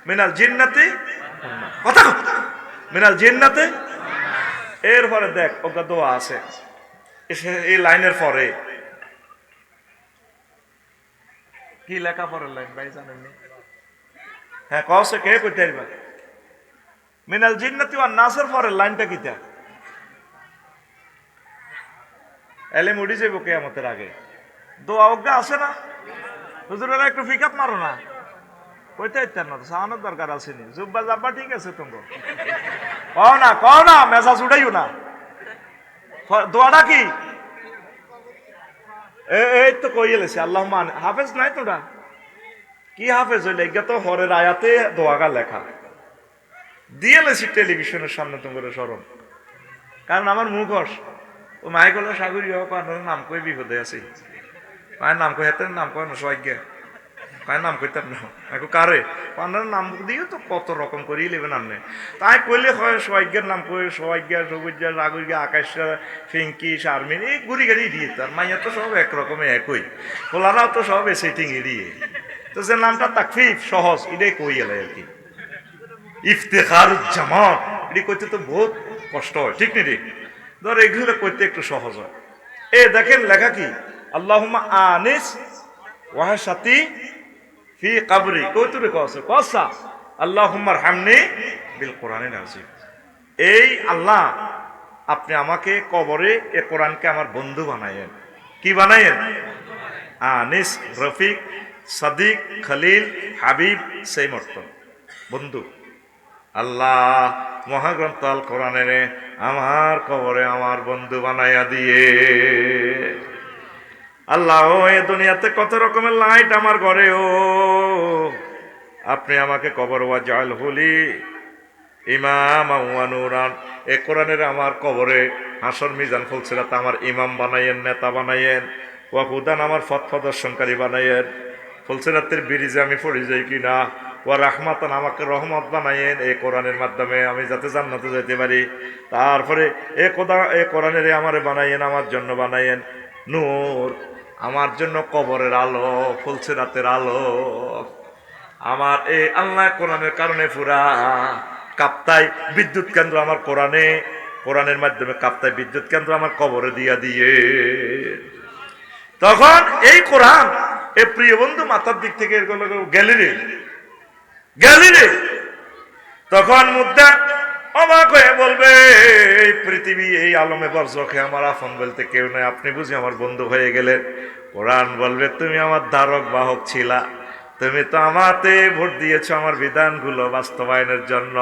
মিনাল জিন্নাতে কথা, মিনাল জিন্নাতে। এরপরে দেখ ওগা দোয়া আছে এই লাইনের পরে, কি লেখা পরের লাইন ভাই জানেননি? হ্যাঁ কসে কে কইতে পারবা? মিনাল জিন্নাতি ওয়ান নাসের পরের লাইনটা কিটা? এলে মুড়ি যাবো কিয়ামতের আগে। দোয়া ওগা আছে না? হুজুরেরা একটু পিকআপ মারো না, কইতে ইচ্ছা না, সাহানোর দরকার আসেনি। জুব্বা জাব্বা ঠিক আছে তোমরা, কও না মেজাজ উঠাইও না। দোয়াটা কি? এই তো কই এলেছে আল্লাহ মান। হাফেজ নাই তোরা? কি হাফেজ হইলে? এগা তো হরের আয়াতে দোয়াগা লেখা দিয়ে লেছি টেলিভিশনের সামনে তোমার স্মরণ। কারণ আমার মুখস ও মাই গলা সাগরী হোক, নাম কই বিপদে আছি, মায়ের নাম কই হাতে নাম কয় না সজ্ঞা, মায়ের নাম কইতাম না এখন কারে আপনার নাম দিয়ে তো কত রকম করেই নেবেন আপনি। তাই কইলে হয় সজ্ঞার নাম কই, সজ্ঞা, সবুজা, রাগুইয়া, আকাশা, ফিঙ্কি, শারমিন, এই গুড়ি গাড়ি দিয়ে তার মাইয়া তো সব একরকমে একই, খোলারাও তো সব সেটিং এড়িয়ে। তো যে নামটা তাকফিফ সহজ, এটাই কই এলে আর কি। ইফতেখারুজ্জামান এটি কইতে তো বহুত কষ্ট হয়, ঠিক নি রে? ধর এগুলো কইতে একটু সহজ হয়। এ দেখেন লেখা কি, আল্লাহুম্মা আনিস ওয়াহশাতি ফি কবরি, কইতুরে কসে কসা আল্লাহুম্মা রহমনি বিল কোরআনিল আযীম। এই আল্লাহ আপনি আমাকে কবরে এ কোরআনকে আমার বন্ধু বানায়েন। কি বানায়েন? আনিস, রফিক, সাদিক, খলিল, হাবিব, সেই মর্ত বন্ধু। আল্লাহ মহাগ্রন্থ আল কোরআনের আমার কবরে আমার বন্ধু বানাইয়া দিয়ে। আল্লাহ এ দুনিয়াতে কত রকমের লাইট আমার ঘরে, ও আপনি আমাকে কবর ওয়াজাল হুলি ইমাম ওয়া নূরান, এ কোরআনের আমার কবরে হাসর মিজান ফুলসিরাত আমার ইমাম বানাইয়েন, নেতা বানাইয়েন, ওয়া হুদান আমার পথ প্রদর্শনকারী বানাইয়েন, ফুলসিরাতের ব্রিজে আমি পড়ে যাই কিনা, ওয়া রাহমাতান আমাকে রহমত বানাইয়েন, এই কোরআনের মাধ্যমে আমি যাতে জান্নাতে যেতে পারি। তারপরে এ কোরআনের আমারে বানাইয়েন, আমার জন্য বানাইয়েন নূর, আমার জন্য কবরের আলো, ফুলসিরাতের আলো। আমার এই আল্লাহ কোরআনের কারণে পুরা কাপ্তাই বিদ্যুৎ কেন্দ্র আমার কোরআনের মাধ্যমে কাপ্তাই বিদ্যুৎ কেন্দ্র আমার কবরে দিয়া দিয়ে। তখন এই কোরআন এ প্রিয় বন্ধু মাথার দিক থেকে গ্যালিরে তখন মুদ্রা অবাক হয়ে বলবে, এই পৃথিবী এই আলমে বর্জকে আমার আপন বলতে কেউ নাই, আপনি বুঝি আমার বন্ধু হয়ে গেলেন। কোরআন বলবে, তুমি আমার ধারক বাহক ছিলা, তুমি তো আমাতে ভোট দিয়েছো আমার বিধানগুলো বাস্তবায়নের জন্য,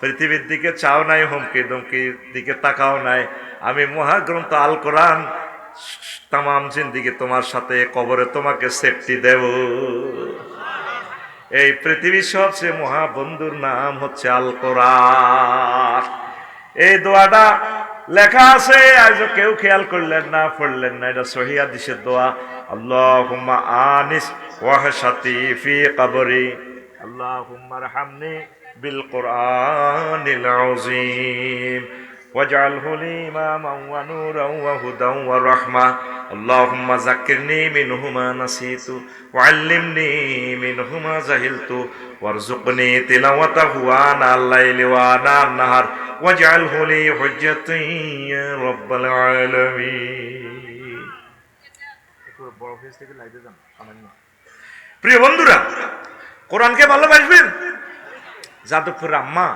পৃথিবীর দিকে চাও নাই, হুমকি ধমকির দিকে তাকাও নাই। আমি মহাগ্রন্থ আল কোরআন তামাম জিন্দিগি তোমার সাথে, কবরে তোমাকে সেফটি দেব। এই পৃথিবীর সবচেয়ে মহাবন্ধুর নাম হচ্ছে আল কোরআন। এই দোয়াটা লেখা আছে, আজ কেউ খেয়াল করলেন না, পড়লেন না। এটা সহিহ হাদিসের দোয়া। আল্লাহুম্মা আনিস ওয়াহশাতি ফি কবরি, আল্লাহুম্মা রহমনি বিল কোরআনিল আযীম ওয়াজআলহু লি ইমামান ওয়া নূরান ওয়া হুদান ওয়া রাহমা। আল্লাহুম্মা যাক্কিরনি মিনহু মা নাসিতু ওয়া আল্লিমনি মিনহু মা জাহিলতু ওয়ারযুকনি তিলাওয়াতাহু আনাল লাইলি ওয়া আনান নাহার ওয়াজআলহু লি হুজ্জাতান ইয়া রাব্বাল আলামিন। একটু বড় ফেস থেকে লাইটে যান সামান্য। প্রিয় বন্ধুরা, কোরআনকে ভালোবাসবেন। যাদবপুর আম্মা,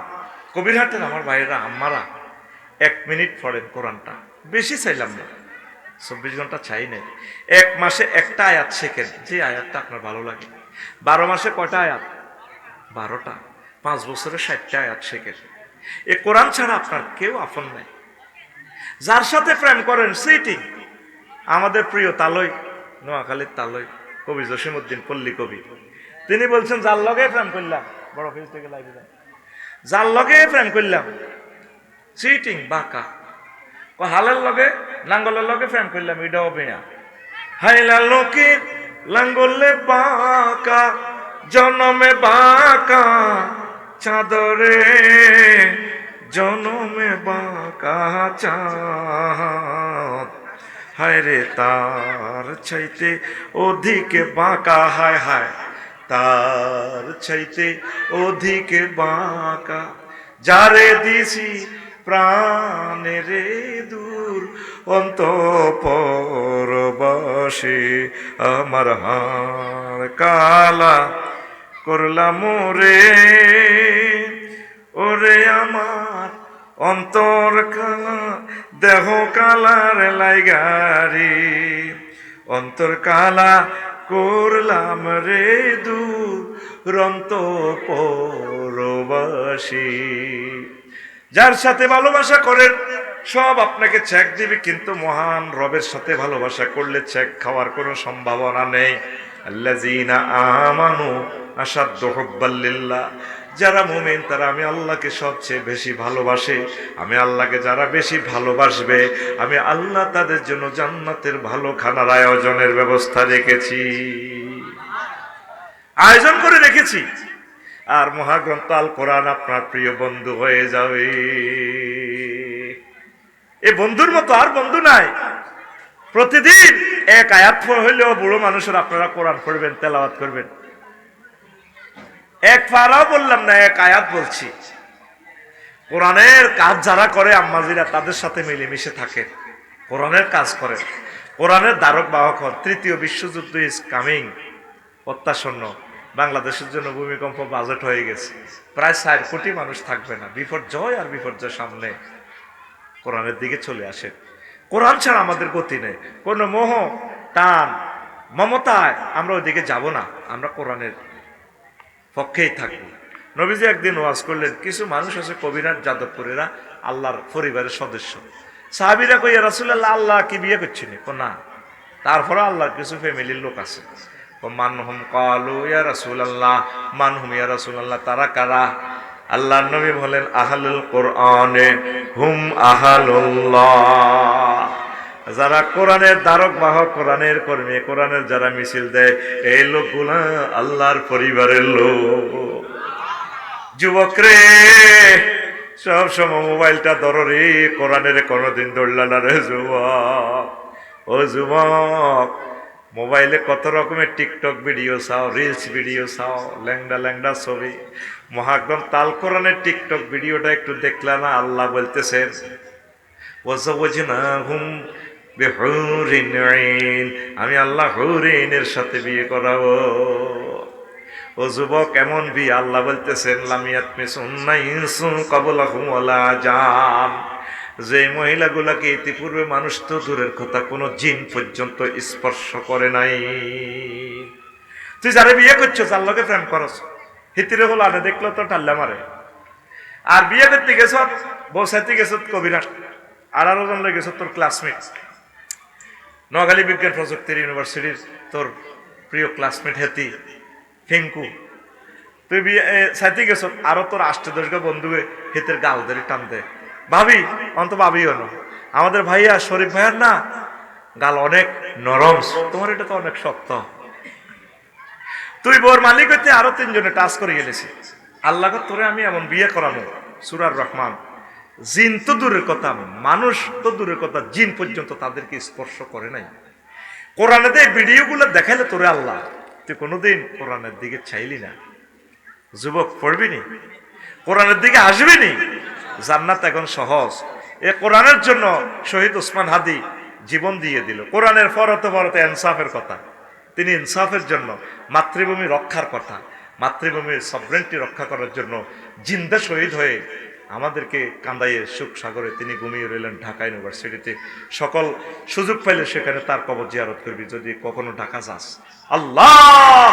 কবিরহাটের আমার ভাইয়েরা, আম্মারা 1 মিনিট পড়েন কোরআনটা, বেশি চাইলাম না, 24 ঘন্টা চাই নাই। 1 মাসে একটা আয়াত শেখেন, যে আয়াতটা আপনার ভালো লাগে। 12 মাসে কয়টা আয়াত? 12টা। 5 বছরে 60টা আয়াত শেখেন। এ কোরআন ছাড়া আপনার কেউ আপন নাই। যার সাথে প্রেম করেন সেইটি। আমাদের প্রিয় তালই, নোয়াখালীর তালই কবি জসিমউদ্দিন পল্লী কবি, তিনি বলছেন, যার লগে প্রেম করলাম, বড় ফেজ থেকে লাইভে যান, যার লগে প্রেম করলাম চিটিং বাঁকা, হালের লগে লাঙ্গলের লগে প্রেম করলাম, এটাও বেয়া। হাইলা লোকের লাঙ্গলে বাঁকা, জনমে বাঁকা চাঁদরে, জনমে বাঁকা চাঁদ, হায় রে তার চাইতে অধিকে বাঁকা, হায় হায় তার চাইতে অধিকে বাঁকা, যারে দিছি প্রাণেরে দূর অন্তঃপরবাসে, আমার হাড় কালা করলাম রে, ওরে আমার অন্তর কালা, দেহ কালার লাইগারি, অন্তর কালা করলাম রে দূর অন্তঃপরবাসী। যার সাথে ভালোবাসা করেন সব আপনাকে চেক দিবে, কিন্তু মহান রবের সাথে ভালোবাসা করলে চেক খাওয়ার কোনো সম্ভাবনা নেই। আল্লাযীনা আমানু আশাদ্দু হুব্বাল লিল্লাহ, যারা মুমিন তারা আমি আল্লাহকে সবচেয়ে বেশি ভালোবাসে। আমি আল্লাহকে যারা বেশি ভালোবাসবে, আমি আল্লাহ তাদের জন্য জান্নাতের ভালো খানার আয়োজনের ব্যবস্থা রেখেছি, আয়োজন করে রেখেছি। আর মহাগ্রন্থ আল কোরআন আপনার প্রিয় বন্ধু হয়ে যাবে। এই বন্ধুর মতো আর বন্ধু নাই। প্রতিদিন 1 আয়াত হইলেও বুড়ো মানুষের আপনারা কোরআন পড়বেন, তেলাওয়াত করবেন। 1 পারাও বললাম না, 1 আয়াত বলছি। কোরআনের কাজ যারা করে আম্মাজিরা, তাদের সাথে মিলেমিশে থাকেন, কোরআনের কাজ করেন, কোরআনের ধারক বাহক হন। 3য় বিশ্বযুদ্ধ ইজ কামিং, প্রত্যাসন্ন। বাংলাদেশের জন্য ভূমিকম্প বাজেট হয়ে গেছে, প্রায় 4 কোটি মানুষ থাকবে না। বিপর্যয় আর বিপর্যয় সামনে, কোরআনের দিকে চলে আসেন। কোরআন ছাড়া আমাদের গতি নেই। কোনো মোহ টান মমতায় আমরা ওইদিকে যাব না, আমরা কোরআনের পক্ষেই থাকবো। নবীজি একদিন ওয়াজ করলেন, কিছু মানুষ আছে কবিরাট যাদবপুরেরা, আল্লাহর পরিবারের সদস্য। সাহাবীরা কই, ইয়া রাসূলুল্লাহ, আল্লাহ কি বিয়ে করছেন? না, তারপরে আল্লাহর কিছু ফ্যামিলির লোক আছে। মানহুম ক্বালু ইয়া রাসূলুল্লাহ, মানহুম ইয়া রাসূলুল্লাহ, তারা কারা? আল্লাহর নবী বলেন, আহলুল কোরআনে হুম আহলুল্লাহ, যারা কোরআনের ধারক বাহক, কোরআনের কর্মী, কোরআনের যারা মিছিল দেয়, এই লোকগুলা আল্লাহর পরিবারের লোক। যুবক রে, সব সময় মোবাইলটা ধরো রে, কোরআনের কোনোদিন ধরলা না রে যুবক। ও যুবক, মোবাইলে কত রকমের টিকটক ভিডিও চাও, রিলস ভিডিও চাও, ল্যাংডা ল্যাংডা ছবি। মহাগ্রন্থ আল কোরআনের টিকটক ভিডিওটা একটু দেখলা না? আল্লাহ বলতেছেন, ওয়াজাওয়াজনাহুম বিহুরিন আইন, আমি আল্লাহ হুরিনের সাথে বিয়ে করাবো। ও যুবক, এমন বিয়ে আল্লাহ বলতেছেন, লাম ইয়াতমিসুন্না ইনসুন ক্বাবলাহুম ওয়ালা জান, যে মহিলাগুলাকে ইতিপূর্বে মানুষ তো দূরের কথা, কোনো জিন পর্যন্ত স্পর্শ করে নাই। তুই যারা বিয়ে করছো, যার লগে প্রেম করছ, হিতিরে হলো আনে দেখলো তো টাল্লা মারে। আর বিয়ে করতে গেছ, বউ সাথে গেছ কবিরাট, 18 জন লয়ে গেছ তোর ক্লাসমেট, নোয়াখালী বিজ্ঞান প্রযুক্তির ইউনিভার্সিটির তোর প্রিয় ক্লাসমেট হেতি ফিঙ্কু, তুই সাইতে গেছ আরো তোর 8-10 বন্ধু হেতের গাল ধরে টান দে, ভাবি অন্ত ভাবিও না, আমাদের ভাইয়া শরীফ ভাইয়ার না গাল অনেক নরম, তোমার এটা তো অনেক শক্ত। তুই বোর মালিক হইতে আরো 3 জনে টাচ করে গেলেছি, আল্লাহ তোরে আমি এমন বিয়ে করানো। সূরার রহমান। জিন তো দূরের কথা, মানুষ তো দূরের কথা, জিন পর্যন্ত তাদেরকে স্পর্শ করে নাই। কোরআনেতে এই ভিডিওগুলো দেখাইলে তোরে আল্লাহ, তুই কোনোদিন কোরআনের দিকে চাইলি না। যুবক পড়বি নি, কোরআনের দিকে আসবি নি, জান্নাত এখন সহজ। এ কোরআনের জন্য শহীদ ওসমান হাদি জীবন দিয়ে দিল। কোরআনের ফরতে ফরতে ইনসাফের কথা, তিনি ইনসাফের জন্য, মাতৃভূমি রক্ষার কথা, মাতৃভূমির সভরেন্টি রক্ষা করার জন্য জিন্দা শহীদ হয়ে আমাদেরকে কান্দাইয়ে সুখ সাগরে তিনি ঘুমিয়ে রইলেন ঢাকা ইউনিভার্সিটিতে। সকল সুযোগ পাইলে সেখানে তার কবর জিয়ারত করবি যদি কখনো ঢাকা যাস। আল্লাহ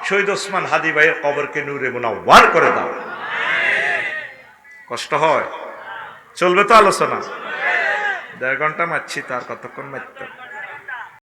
শহীদ ওসমান হাদি ভাইয়ের কবরকে নূরে মুনাওয়ার করে দাও। কষ্ট হয়, চলবে তো আলোচনা, 1.5 ঘন্টা মারছি, তার কতক্ষণ মারতে